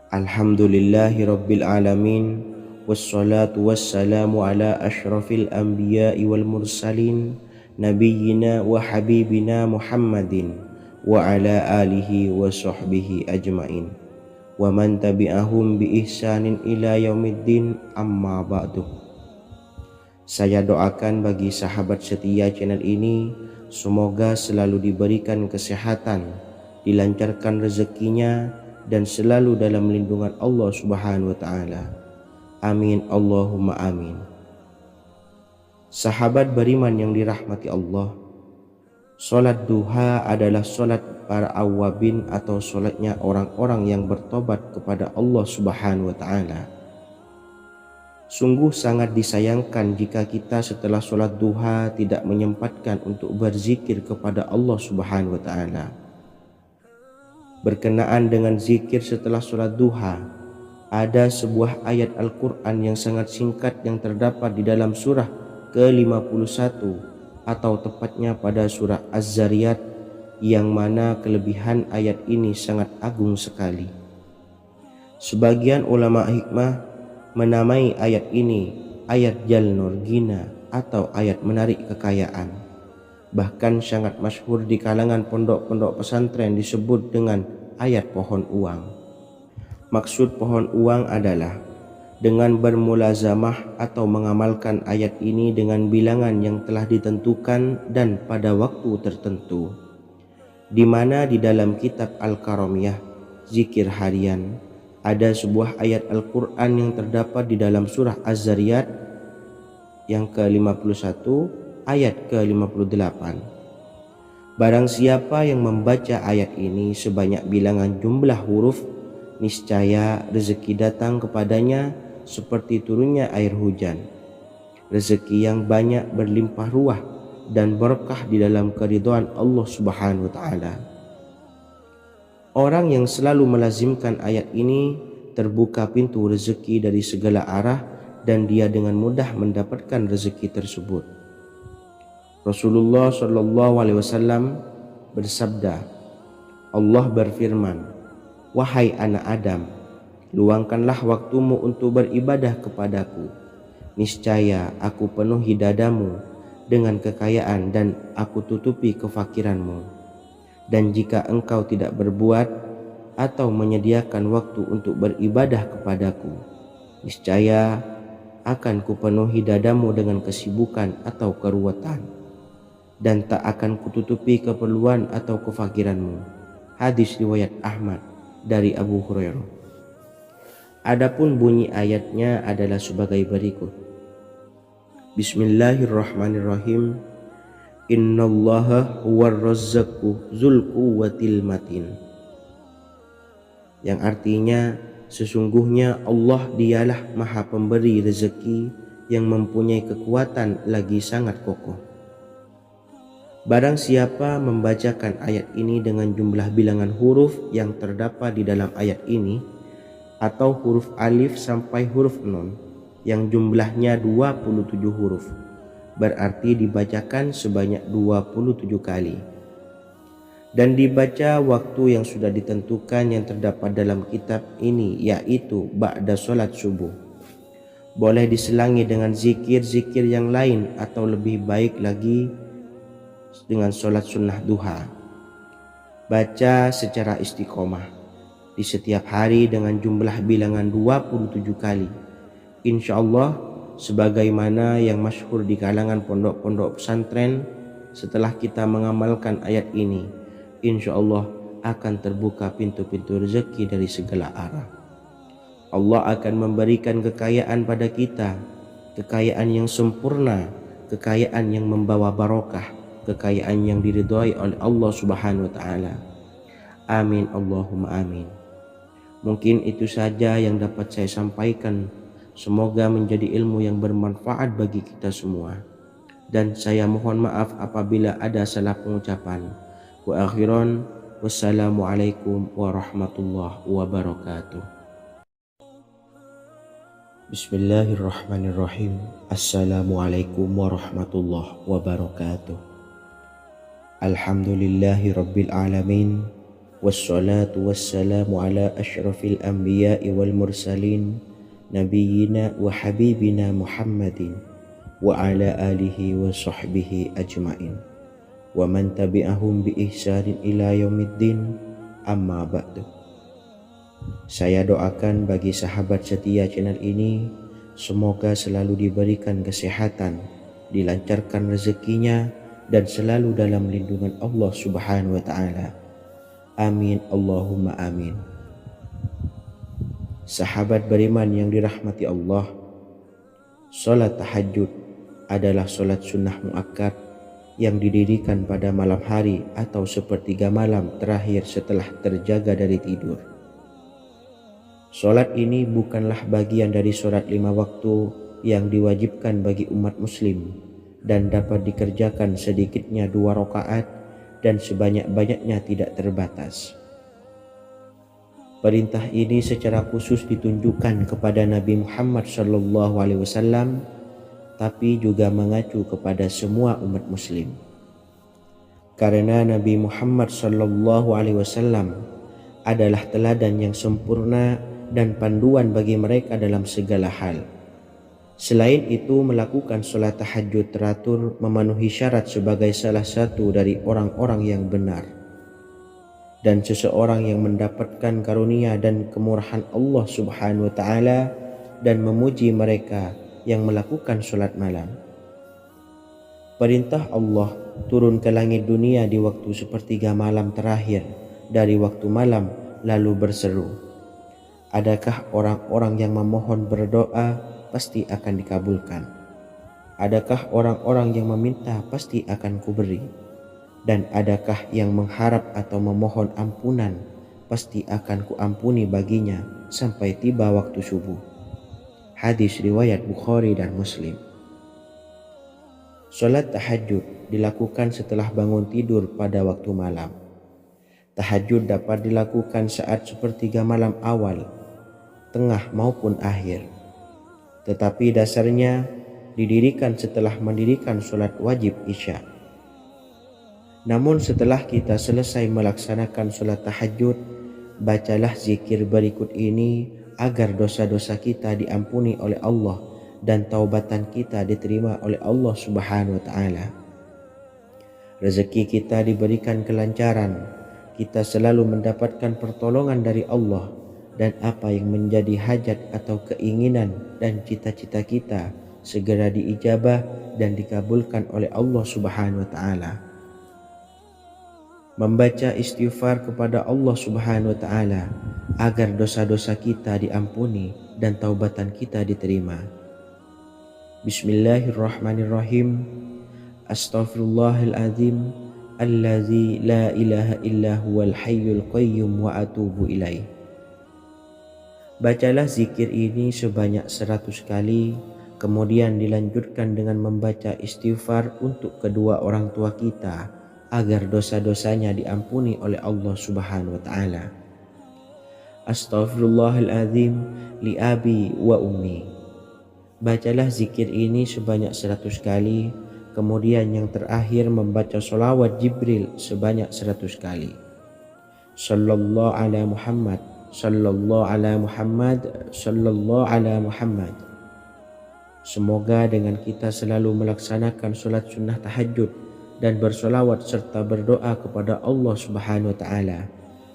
Alhamdulillahi rabbil alamin, wassalatu wassalamu ala ashrafil anbiya'i wal mursalin, nabiyyina wa habibina Muhammadin wa ala alihi wa sahbihi ajmain, wa man tabi'ahum bi ihsanin ila yaumiddin, amma ba'du. Saya doakan bagi sahabat setia channel ini, semoga selalu diberikan kesehatan, dilancarkan rezekinya, dan selalu dalam lindungan Allah Subhanahu wa ta'ala. Amin Allahumma amin. Sahabat beriman yang dirahmati Allah, sholat duha adalah sholat para awabin atau sholatnya orang-orang yang bertobat kepada Allah Subhanahu wa ta'ala. Sungguh sangat disayangkan jika kita setelah sholat duha tidak menyempatkan untuk berzikir kepada Allah Subhanahu wa ta'ala. Berkenaan dengan zikir setelah sholat duha, ada sebuah ayat Al-Quran yang sangat singkat yang terdapat di dalam surah ke-51, atau tepatnya pada surah Az-Zariyat, yang mana kelebihan ayat ini sangat agung sekali. Sebagian ulama hikmah menamai ayat ini ayat Jalnur Gina atau ayat menarik kekayaan. Bahkan sangat masyhur di kalangan pondok-pondok pesantren disebut dengan ayat pohon uang. Maksud pohon uang adalah dengan bermulazamah atau mengamalkan ayat ini dengan bilangan yang telah ditentukan dan pada waktu tertentu, di mana di dalam kitab Al-Karamiyah zikir harian ada sebuah ayat Al-Quran yang terdapat di dalam surah Az-Zariyat yang ke-51 ayat ke-58. Barang siapa yang membaca ayat ini sebanyak bilangan jumlah huruf, niscaya rezeki datang kepadanya seperti turunnya air hujan, rezeki yang banyak berlimpah ruah dan berkah di dalam keridhaan Allah Subhanahu wa taala. Orang yang selalu melazimkan ayat ini terbuka pintu rezeki dari segala arah dan dia dengan mudah mendapatkan rezeki tersebut. Rasulullah Shallallahu Alaihi Wasallam bersabda, Allah berfirman, wahai anak Adam, luangkanlah waktumu untuk beribadah kepadaku. Niscaya aku penuhi dadamu dengan kekayaan dan aku tutupi kefakiranmu. Dan jika engkau tidak berbuat atau menyediakan waktu untuk beribadah kepadaku, niscaya akan kupenuhi dadamu dengan kesibukan atau keruwetan, dan tak akan kututupi keperluan atau kefakiranmu. Hadis riwayat Ahmad dari Abu Hurairah. Adapun bunyi ayatnya adalah sebagai berikut. Bismillahirrahmanirrahim. Innallaha huwar razzaqu dzul quwwatil matin. Yang artinya, sesungguhnya Allah dialah maha pemberi rezeki yang mempunyai kekuatan lagi sangat kokoh. Barang siapa membacakan ayat ini dengan jumlah bilangan huruf yang terdapat di dalam ayat ini, atau huruf alif sampai huruf nun yang jumlahnya 27 huruf, berarti dibacakan sebanyak 27 kali, dan dibaca waktu yang sudah ditentukan yang terdapat dalam kitab ini, yaitu ba'da sholat subuh. Boleh diselangi dengan zikir-zikir yang lain atau lebih baik lagi dengan sholat sunnah duha. Baca secara istiqomah di setiap hari dengan jumlah bilangan 27 kali. Insya Allah, sebagaimana yang masyhur di kalangan pondok-pondok pesantren, setelah kita mengamalkan ayat ini, insya Allah akan terbuka pintu-pintu rezeki dari segala arah. Allah akan memberikan kekayaan pada kita, kekayaan yang sempurna, kekayaan yang membawa barokah, kekayaan yang diridhai oleh Allah Subhanahu wa taala. Amin Allahumma amin. Mungkin itu saja yang dapat saya sampaikan. Semoga menjadi ilmu yang bermanfaat bagi kita semua. Dan saya mohon maaf apabila ada salah pengucapan. Wa akhiran, wassalamualaikum warahmatullahi wabarakatuh. Bismillahirrahmanirrahim. Assalamualaikum warahmatullahi wabarakatuh. Alhamdulillahi rabbil alamin. Wassalatu wassalamu ala ashrafil anbiya'i wal mursalin, Nabiyyina wa habibina Muhammadin wa ala alihi wa sahbihi ajma'in wa man tabi'ahum bi ihsanin ila yaumiddin, amma ba'du. Saya doakan bagi sahabat setia channel ini, semoga selalu diberikan kesehatan, dilancarkan rezekinya, dan selalu dalam lindungan Allah Subhanahu wa taala. Amin Allahumma amin. Sahabat beriman yang dirahmati Allah, salat tahajud adalah salat sunnah muakkad yang didirikan pada malam hari atau sepertiga malam terakhir setelah terjaga dari tidur. Salat ini bukanlah bagian dari salat 5 waktu yang diwajibkan bagi umat muslim dan dapat dikerjakan sedikitnya 2 rakaat dan sebanyak-banyaknya tidak terbatas. Perintah ini secara khusus ditunjukkan kepada Nabi Muhammad SAW, tapi juga mengacu kepada semua umat muslim. Karena Nabi Muhammad SAW adalah teladan yang sempurna dan panduan bagi mereka dalam segala hal. Selain itu, melakukan sholat tahajud teratur memenuhi syarat sebagai salah satu dari orang-orang yang benar. Dan seseorang yang mendapatkan karunia dan kemurahan Allah Subhanahu wa taala dan memuji mereka yang melakukan sholat malam. Perintah Allah turun ke langit dunia di waktu sepertiga malam terakhir dari waktu malam, lalu berseru, adakah orang-orang yang memohon berdoa pasti akan dikabulkan? Adakah orang-orang yang meminta pasti akan kuberi? Dan adakah yang mengharap atau memohon ampunan pasti akan kuampuni baginya sampai tiba waktu subuh. Hadis riwayat Bukhari dan Muslim. Salat tahajud dilakukan setelah bangun tidur pada waktu malam. Tahajud dapat dilakukan saat sepertiga malam awal, tengah maupun akhir. Tetapi dasarnya didirikan setelah mendirikan salat wajib Isya. Namun setelah kita selesai melaksanakan salat tahajud, bacalah zikir berikut ini agar dosa-dosa kita diampuni oleh Allah dan taubatan kita diterima oleh Allah Subhanahu wa taala. Rezeki kita diberikan kelancaran, kita selalu mendapatkan pertolongan dari Allah, dan apa yang menjadi hajat atau keinginan dan cita-cita kita segera diijabah dan dikabulkan oleh Allah Subhanahu wa taala. Membaca istighfar kepada Allah Subhanahu wa taala agar dosa-dosa kita diampuni dan taubatan kita diterima. Bismillahirrahmanirrahim. Astaghfirullahaladzim allazi la ilaha illa huwal hayyul qayyum wa atubu ilaih. Bacalah zikir ini sebanyak 100 kali, kemudian dilanjutkan dengan membaca istighfar untuk kedua orang tua kita agar dosa-dosanya diampuni oleh Allah Subhanahu wa taala. Astaghfirullahaladzim li abi wa ummi. Bacalah zikir ini sebanyak 100 kali, kemudian yang terakhir membaca sholawat Jibril sebanyak 100 kali. Sallallahu ala Muhammad, sallallahu ala Muhammad, sallallahu ala Muhammad. Semoga dengan kita selalu melaksanakan sholat sunnah tahajud dan bersolawat serta berdoa kepada Allah Subhanahu wa taala,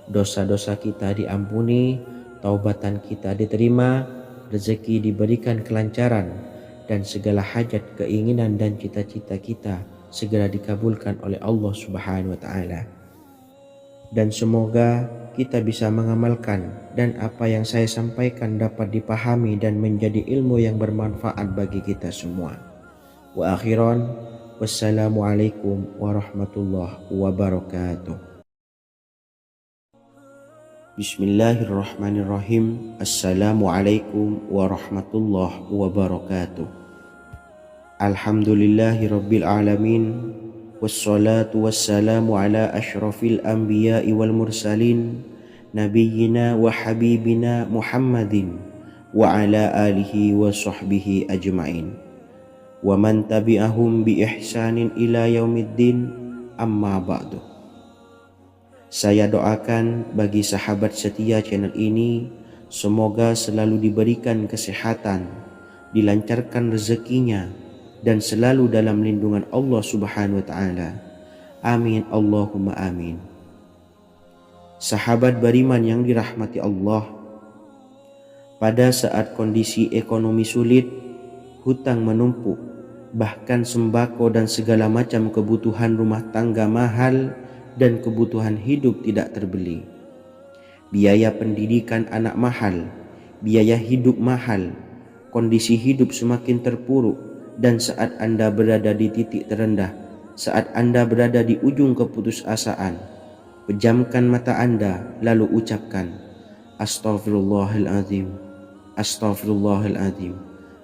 dosa-dosa kita diampuni, taubatan kita diterima, rezeki diberikan kelancaran, dan segala hajat, keinginan dan cita-cita kita segera dikabulkan oleh Allah Subhanahu wa taala. Dan semoga kita bisa mengamalkan dan apa yang saya sampaikan dapat dipahami dan menjadi ilmu yang bermanfaat bagi kita semua. Wa akhiran, wassalamualaikum warahmatullahi wabarakatuh. Bismillahirrahmanirrahim. Assalamualaikum warahmatullahi wabarakatuh. Alhamdulillahi rabbil alamin. Wassalatu wassalamu ala ashrafil anbiya'i wal mursalin, nabiyyina wa habibina Muhammadin wa ala alihi wa sahbihi ajma'in, wa man tabi'ahum bi ihsanin ila yaumiddin, amma ba'du. Saya doakan bagi sahabat setia channel ini, semoga selalu diberikan kesehatan, dilancarkan rezekinya, dan selalu dalam lindungan Allah Subhanahu wa taala. Amin Allahumma amin. Sahabat beriman yang dirahmati Allah, pada saat kondisi ekonomi sulit, hutang menumpuk, bahkan sembako dan segala macam kebutuhan rumah tangga mahal dan kebutuhan hidup tidak terbeli. Biaya pendidikan anak mahal, biaya hidup mahal, kondisi hidup semakin terpuruk, dan saat Anda berada di titik terendah, saat Anda berada di ujung keputusasaan, pejamkan mata Anda lalu ucapkan Astaghfirullahaladzim, Astaghfirullahaladzim,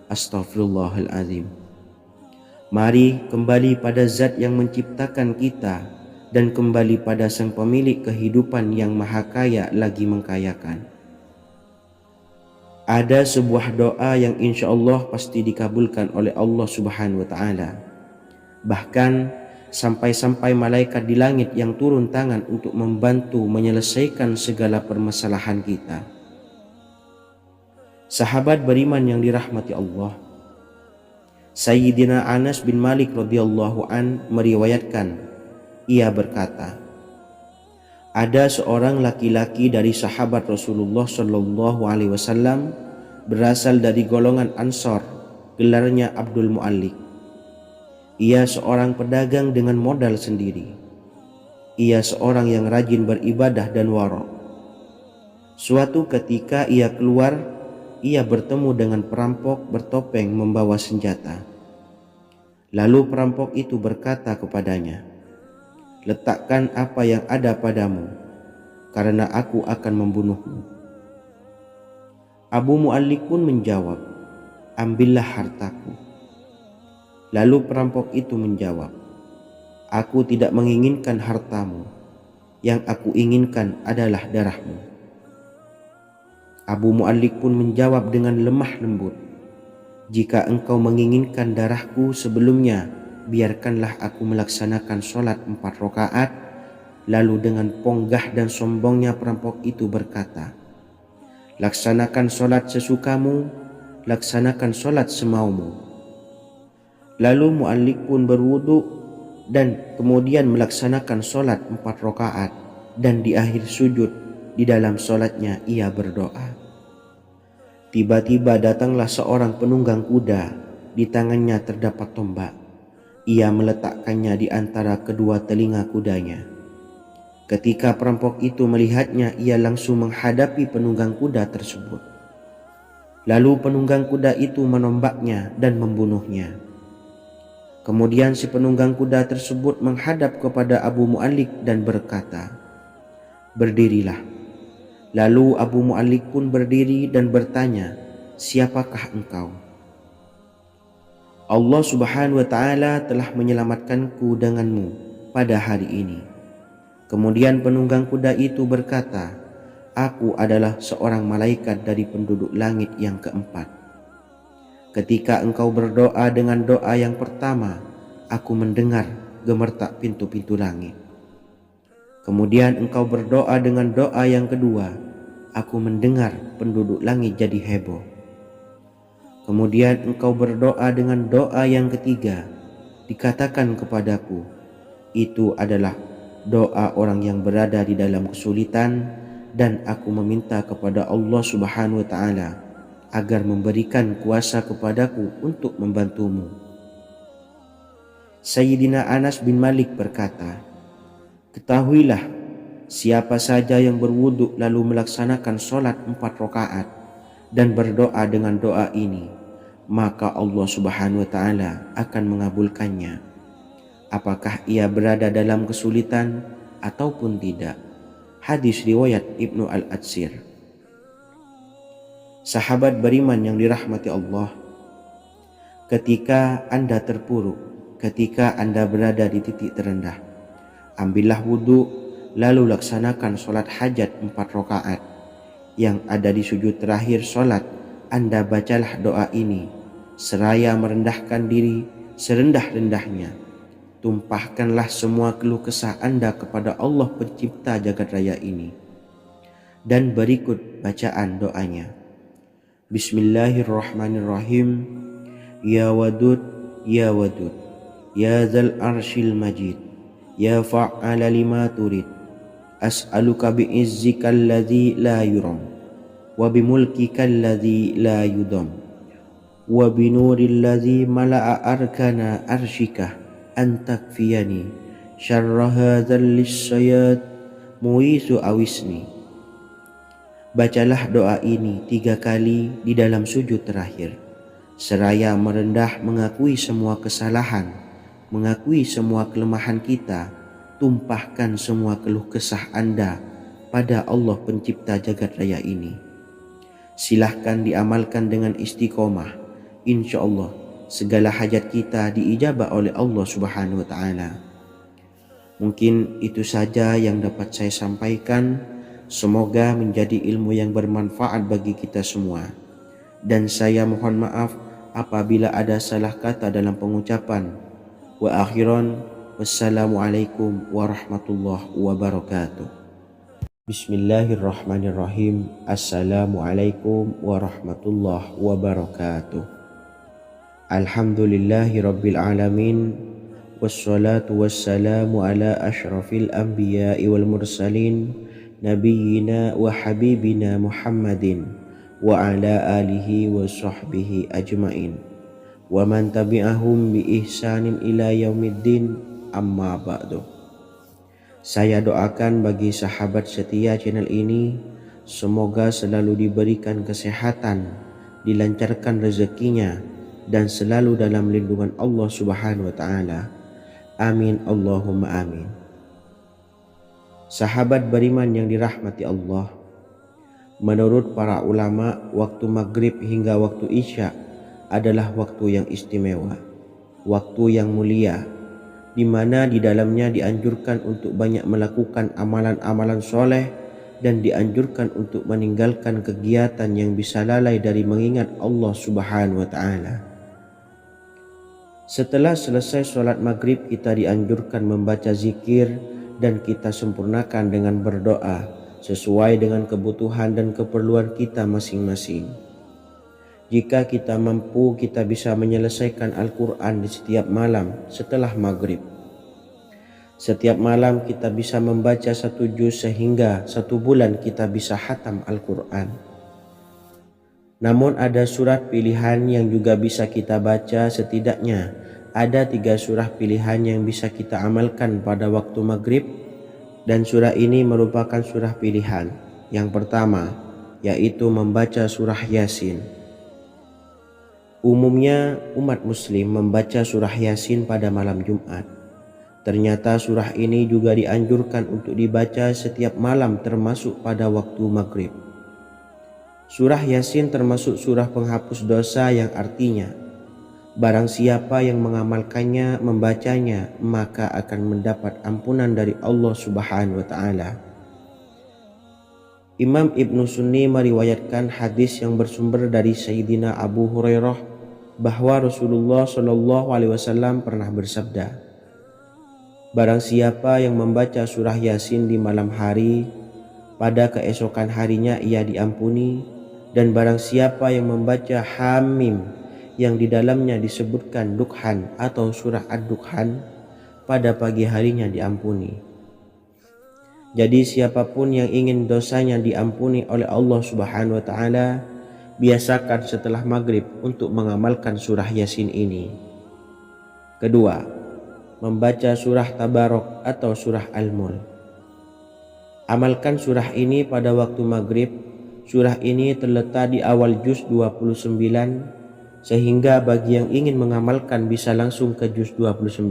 Astaghfirullahaladzim. Mari kembali pada Zat yang menciptakan kita dan kembali pada Sang Pemilik kehidupan yang Maha Kaya lagi mengkayakan. Ada sebuah doa yang insya Allah pasti dikabulkan oleh Allah Subhanahu wa taala. Bahkan sampai-sampai malaikat di langit yang turun tangan untuk membantu menyelesaikan segala permasalahan kita. Sahabat beriman yang dirahmati Allah, Sayyidina Anas bin Malik radhiyallahu an meriwayatkan, ia berkata, ada seorang laki-laki dari sahabat Rasulullah sallallahu alaihi wasallam berasal dari golongan Ansor, gelarnya Abdul Mu'allik. Ia seorang pedagang dengan modal sendiri. Ia seorang yang rajin beribadah dan wara'. Suatu ketika ia keluar, ia bertemu dengan perampok bertopeng membawa senjata. Lalu perampok itu berkata kepadanya, "Letakkan apa yang ada padamu, karena aku akan membunuhmu." Abu Mu'allik pun menjawab, "Ambillah hartaku." Lalu perampok itu menjawab, "Aku tidak menginginkan hartamu, yang aku inginkan adalah darahmu." Abu Mu'allik pun menjawab dengan lemah lembut, "Jika engkau menginginkan darahku sebelumnya, biarkanlah aku melaksanakan sholat 4 rakaat." Lalu dengan ponggah dan sombongnya perampok itu berkata, "Laksanakan sholat sesukamu, laksanakan sholat semaumu." Lalu Mu'allik pun berwudu dan kemudian melaksanakan sholat 4 rakaat, dan di akhir sujud di dalam sholatnya ia berdoa. Tiba-tiba datanglah seorang penunggang kuda, di tangannya terdapat tombak. Ia meletakkannya di antara kedua telinga kudanya. Ketika perampok itu melihatnya, ia langsung menghadapi penunggang kuda tersebut. Lalu penunggang kuda itu menombaknya dan membunuhnya. Kemudian si penunggang kuda tersebut menghadap kepada Abu Mu'allik dan berkata, "Berdirilah." Lalu Abu Mu'allik pun berdiri dan bertanya, "Siapakah engkau?" "Allah Subhanahu wa ta'ala telah menyelamatkanku denganmu pada hari ini." Kemudian penunggang kuda itu berkata, "Aku adalah seorang malaikat dari penduduk langit yang keempat. Ketika engkau berdoa dengan doa yang pertama, aku mendengar gemertak pintu-pintu langit. Kemudian engkau berdoa dengan doa yang kedua, aku mendengar penduduk langit jadi heboh. Kemudian engkau berdoa dengan doa yang ketiga, dikatakan kepadaku, itu adalah doa orang yang berada di dalam kesulitan, dan aku meminta kepada Allah Subhanahu wa ta'ala agar memberikan kuasa kepadaku untuk membantumu." Sayyidina Anas bin Malik berkata, "Ketahuilah, siapa saja yang berwudu lalu melaksanakan sholat 4 rakaat dan berdoa dengan doa ini, maka Allah Subhanahu wa ta'ala akan mengabulkannya, apakah ia berada dalam kesulitan ataupun tidak." Hadis riwayat Ibnu Al-Atsir. Sahabat beriman yang dirahmati Allah, ketika Anda terpuruk, ketika Anda berada di titik terendah, ambillah wudu, lalu laksanakan sholat hajat 4 rakaat. Yang ada di sujud terakhir sholat, Anda bacalah doa ini, seraya merendahkan diri serendah-rendahnya. Tumpahkanlah semua keluh kesah Anda kepada Allah pencipta jagat raya ini. Dan berikut bacaan doanya. Bismillahirrahmanirrahim. Ya Wadud, Ya Wadud, Ya Zal Arshil Majid, Ya Fa'ala lima turid, as'aluka bi'izzika alladhi la yuram, wa bimulkika alladhi la yudam, wa binuril ladhi mala'a arkana arshika, antakfiyani syarra hadzal lisyayat muisu awisni. Bacalah doa ini 3 kali di dalam sujud terakhir, seraya merendah mengakui semua kesalahan, mengakui semua kelemahan kita. Tumpahkan semua keluh kesah Anda pada Allah pencipta jagat raya ini. Silahkan diamalkan dengan istiqomah. Insya Allah segala hajat kita diijabah oleh Allah Subhanahu wa ta'ala. Mungkin itu saja yang dapat saya sampaikan. Semoga menjadi ilmu yang bermanfaat bagi kita semua. Dan saya mohon maaf apabila ada salah kata dalam pengucapan. Wa akhiran, wassalamualaikum warahmatullahi wabarakatuh. Bismillahirrahmanirrahim. Assalamualaikum warahmatullahi wabarakatuh. Alhamdulillahi rabbil alamin, wassalatu wassalamu ala ashrafil anbiya'i wal mursalin, nabiyyina wa habibina Muhammadin wa ala alihi wa sahbihi ajmain wa man tabi'ahum bi ihsanin ila yaumiddin, amma ba'du. Saya doakan bagi sahabat setia channel ini, semoga selalu diberikan kesehatan, dilancarkan rezekinya, dan selalu dalam lindungan Allah Subhanahu wa Ta'ala. Amin Allahumma amin. Sahabat beriman yang dirahmati Allah, menurut para ulama, waktu maghrib hingga waktu isya adalah waktu yang istimewa, waktu yang mulia, di mana di dalamnya dianjurkan untuk banyak melakukan amalan-amalan soleh dan dianjurkan untuk meninggalkan kegiatan yang bisa lalai dari mengingat Allah Subhanahu wa Ta'ala. Setelah selesai sholat maghrib, kita dianjurkan membaca zikir dan kita sempurnakan dengan berdoa sesuai dengan kebutuhan dan keperluan kita masing-masing. Jika kita mampu, kita bisa menyelesaikan Al-Quran di setiap malam setelah maghrib. Setiap malam kita bisa membaca 1 juz sehingga 1 bulan kita bisa khatam Al-Quran. Namun ada surat pilihan yang juga bisa kita baca. Setidaknya ada 3 surah pilihan yang bisa kita amalkan pada waktu maghrib, dan surah ini merupakan surah pilihan. Yang pertama yaitu membaca surah Yasin. Umumnya umat muslim membaca surah Yasin pada malam Jumat. Ternyata surah ini juga dianjurkan untuk dibaca setiap malam termasuk pada waktu maghrib. Surah Yasin termasuk surah penghapus dosa yang artinya barang siapa yang mengamalkannya, membacanya, maka akan mendapat ampunan dari Allah Subhanahu wa Ta'ala. Imam Ibnu Sunni meriwayatkan hadis yang bersumber dari Sayyidina Abu Hurairah bahwa Rasulullah Shallallahu Alaihi Wasallam pernah bersabda, barang siapa yang membaca surah Yasin di malam hari, pada keesokan harinya ia diampuni. Dan barang siapa yang membaca Hamim yang di dalamnya disebutkan Dukhan atau surah Ad-Dukhan, pada pagi harinya diampuni. Jadi siapapun yang ingin dosanya diampuni oleh Allah Subhanahu wa Ta'ala, biasakan setelah maghrib untuk mengamalkan surah Yasin ini. Kedua, membaca surah Tabarok atau surah Al-Mulk. Amalkan surah ini pada waktu maghrib. Surah ini terletak di awal juz 29, sehingga bagi yang ingin mengamalkan bisa langsung ke juz 29.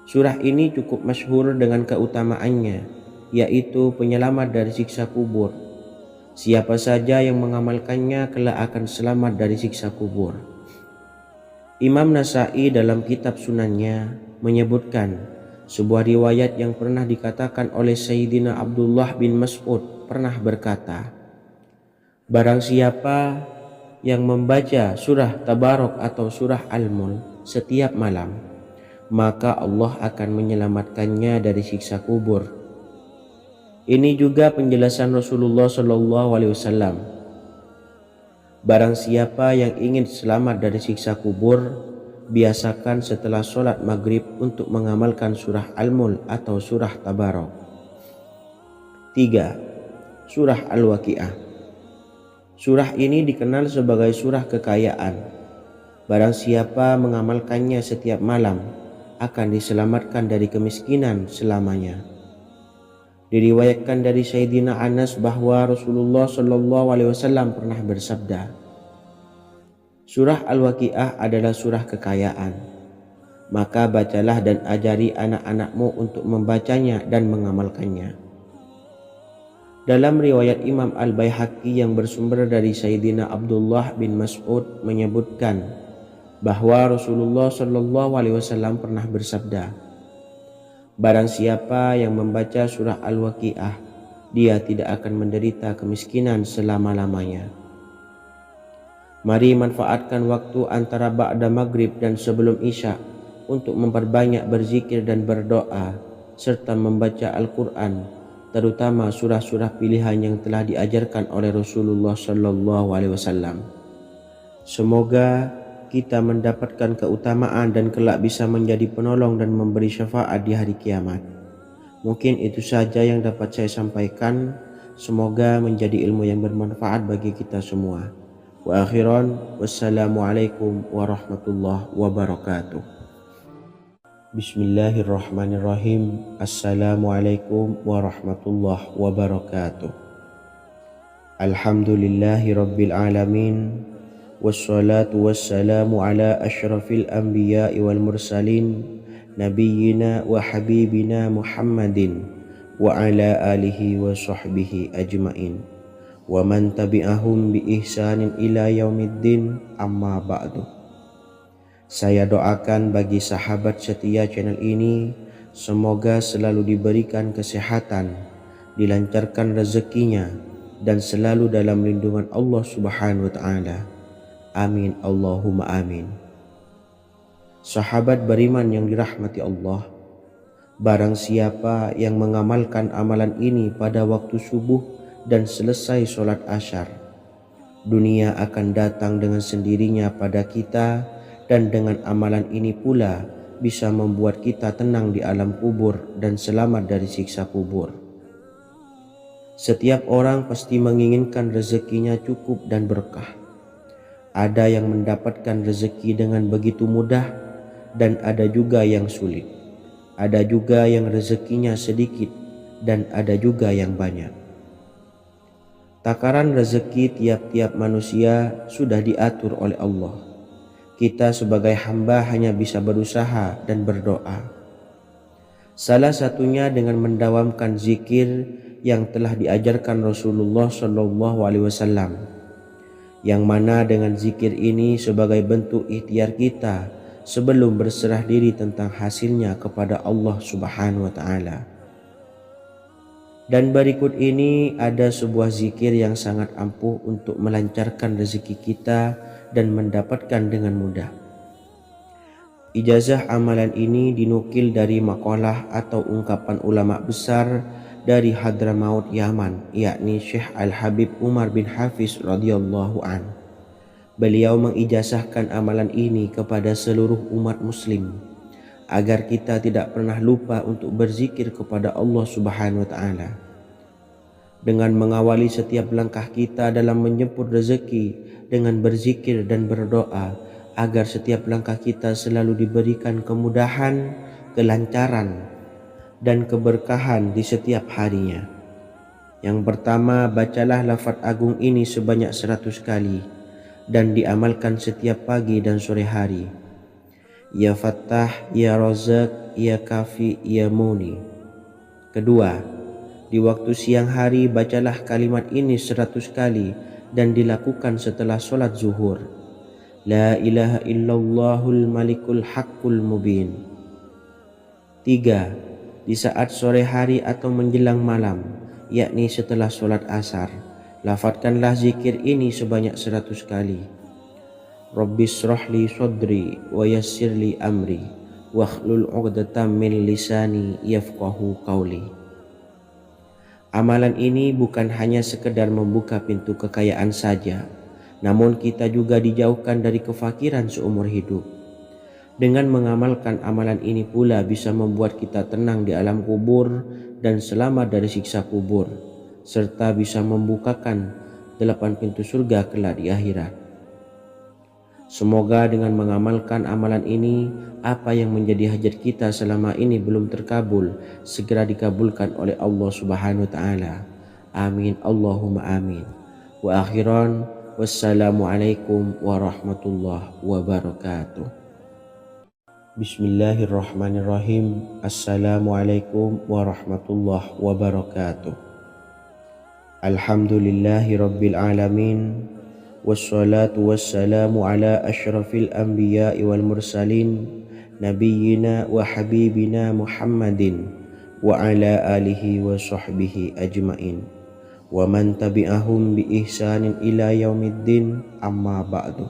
Surah ini cukup masyhur dengan keutamaannya, yaitu penyelamat dari siksa kubur. Siapa saja yang mengamalkannya kelak akan selamat dari siksa kubur. Imam Nasa'i dalam kitab Sunannya menyebutkan sebuah riwayat yang pernah dikatakan oleh Sayyidina Abdullah bin Mas'ud pernah berkata, barang siapa yang membaca surah Tabarok atau surah Al-Mulk setiap malam, maka Allah akan menyelamatkannya dari siksa kubur. Ini juga penjelasan Rasulullah Shallallahu Alaihi Wasallam. Barang siapa yang ingin selamat dari siksa kubur, biasakan setelah sholat maghrib untuk mengamalkan surah Al-Mulk atau surah Tabarok. 3. Surah Al-Waqi'ah. Surah ini dikenal sebagai surah kekayaan. Barang siapa mengamalkannya setiap malam akan diselamatkan dari kemiskinan selamanya. Diriwayatkan dari Sayyidina Anas bahwa Rasulullah Shallallahu Alaihi Wasallam pernah bersabda, surah Al-Waqi'ah adalah surah kekayaan. Maka bacalah dan ajari anak-anakmu untuk membacanya dan mengamalkannya. Dalam riwayat Imam Al-Baihaqi yang bersumber dari Sayyidina Abdullah bin Mas'ud menyebutkan bahwa Rasulullah Shallallahu Alaihi Wasallam pernah bersabda, barang siapa yang membaca surah Al-Waqi'ah, dia tidak akan menderita kemiskinan selama-lamanya. Mari manfaatkan waktu antara ba'da maghrib dan sebelum isya untuk memperbanyak berzikir dan berdoa serta membaca Al-Quran, terutama surah-surah pilihan yang telah diajarkan oleh Rasulullah Shallallahu Alaihi Wasallam. Semoga kita mendapatkan keutamaan dan kelak bisa menjadi penolong dan memberi syafaat di hari kiamat. Mungkin itu saja yang dapat saya sampaikan. Semoga menjadi ilmu yang bermanfaat bagi kita semua. Wa akhiran, wassalamualaikum warahmatullahi wabarakatuh. Bismillahirrahmanirrahim. Assalamualaikum warahmatullahi wabarakatuh. Alhamdulillahi rabbil alamin. Wassalatu wassalamu ala ashrafil anbiya'i wal mursalin, nabiyyina wa habibina Muhammadin wa ala alihi wa sahbihi ajmain wa man tabi'ahum bi ihsanin ila yaumiddin, amma ba'du. Saya doakan bagi sahabat setia channel ini, semoga selalu diberikan kesehatan, dilancarkan rezekinya, dan selalu dalam lindungan Allah Subhanahu wa Ta'ala. Amin Allahumma amin. Sahabat beriman yang dirahmati Allah, barang siapa yang mengamalkan amalan ini pada waktu subuh dan selesai sholat asyar, dunia akan datang dengan sendirinya pada kita, dan dengan amalan ini pula bisa membuat kita tenang di alam kubur dan selamat dari siksa kubur. Setiap orang pasti menginginkan rezekinya cukup dan berkah. Ada yang mendapatkan rezeki dengan begitu mudah, dan ada juga yang sulit. Ada juga yang rezekinya sedikit, dan ada juga yang banyak. Takaran rezeki tiap-tiap manusia sudah diatur oleh Allah. Kita sebagai hamba hanya bisa berusaha dan berdoa. Salah satunya dengan mendawamkan zikir yang telah diajarkan Rasulullah SAW, yang mana dengan zikir ini sebagai bentuk ikhtiar kita sebelum berserah diri tentang hasilnya kepada Allah Subhanahu wa Ta'ala. Dan berikut ini ada sebuah zikir yang sangat ampuh untuk melancarkan rezeki kita dan mendapatkan dengan mudah. Ijazah amalan ini dinukil dari makalah atau ungkapan ulama besar dari Hadramaut Yaman, yakni Syekh Al-Habib Umar bin Hafiz radhiyallahu an. Beliau mengijazahkan amalan ini kepada seluruh umat muslim agar kita tidak pernah lupa untuk berzikir kepada Allah Subhanahu wa Ta'ala. Dengan mengawali setiap langkah kita dalam menjemput rezeki dengan berzikir dan berdoa agar setiap langkah kita selalu diberikan kemudahan, kelancaran, dan keberkahan di setiap harinya. Yang pertama, bacalah lafaz agung ini sebanyak 100 kali dan diamalkan setiap pagi dan sore hari. Ya Fattah, Ya Razak, Ya Kafi, Ya Muni. Kedua, di waktu siang hari bacalah kalimat ini 100 kali dan dilakukan setelah sholat zuhur. La ilaha illallahul malikul haqqul mubin. Tiga, di saat sore hari atau menjelang malam, yakni setelah sholat asar, lafadzkanlah zikir ini sebanyak 100 kali. Rabbishrahli sodri wa yassirli amri wakhlul 'uqdatam min lisani yafqahu qawli. Amalan ini bukan hanya sekedar membuka pintu kekayaan saja, namun kita juga dijauhkan dari kefakiran seumur hidup. Dengan mengamalkan amalan ini pula bisa membuat kita tenang di alam kubur dan selamat dari siksa kubur, serta bisa membukakan 8 pintu surga kelak di akhirat. Semoga dengan mengamalkan amalan ini, apa yang menjadi hajat kita selama ini belum terkabul, segera dikabulkan oleh Allah Subhanahu wa Ta'ala. Amin Allahumma amin. Wa akhiran, wassalamualaikum warahmatullahi wabarakatuh. Bismillahirrahmanirrahim. Assalamualaikum warahmatullahi wabarakatuh. Alhamdulillahi rabbil alamin. Wassalatu wassalamu ala ashrafil anbiya'i wal mursalin, nabiyyina wa habibina Muhammadin wa ala alihi wa sahbihi ajmain wa man tabi'ahum bi ihsanin ila yaumiddin, amma ba'du.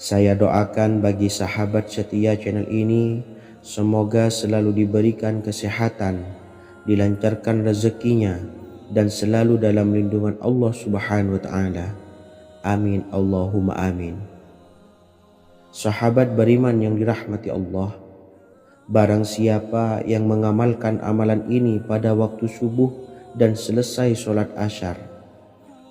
Saya doakan bagi sahabat setia channel ini, semoga selalu diberikan kesehatan, dilancarkan rezekinya, dan selalu dalam lindungan Allah Subhanahu wa Ta'ala. Amin Allahumma amin. Sahabat beriman yang dirahmati Allah, barang siapa yang mengamalkan amalan ini pada waktu subuh dan selesai sholat asyar,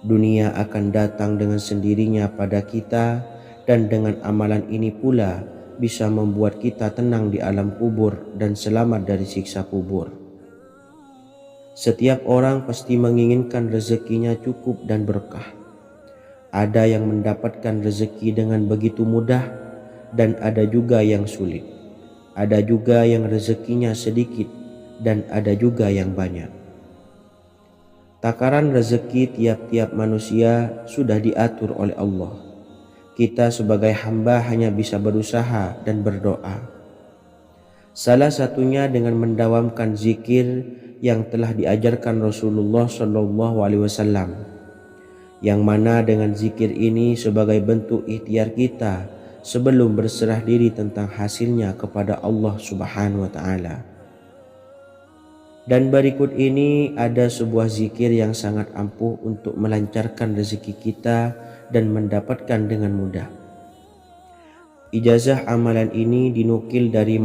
dunia akan datang dengan sendirinya pada kita, dan dengan amalan ini pula bisa membuat kita tenang di alam kubur dan selamat dari siksa kubur. Setiap orang pasti menginginkan rezekinya cukup dan berkah. Ada yang mendapatkan rezeki dengan begitu mudah, dan ada juga yang sulit. Ada juga yang rezekinya sedikit, dan ada juga yang banyak. Takaran rezeki tiap-tiap manusia sudah diatur oleh Allah. Kita sebagai hamba hanya bisa berusaha dan berdoa. Salah satunya dengan mendawamkan zikir yang telah diajarkan Rasulullah SAW, yang mana dengan zikir ini sebagai bentuk ikhtiar kita sebelum berserah diri tentang hasilnya kepada Allah Subhanahu wa Ta'ala. Dan berikut ini ada sebuah zikir yang sangat ampuh untuk melancarkan rezeki kita dan mendapatkan dengan mudah. Ijazah amalan ini dinukil dari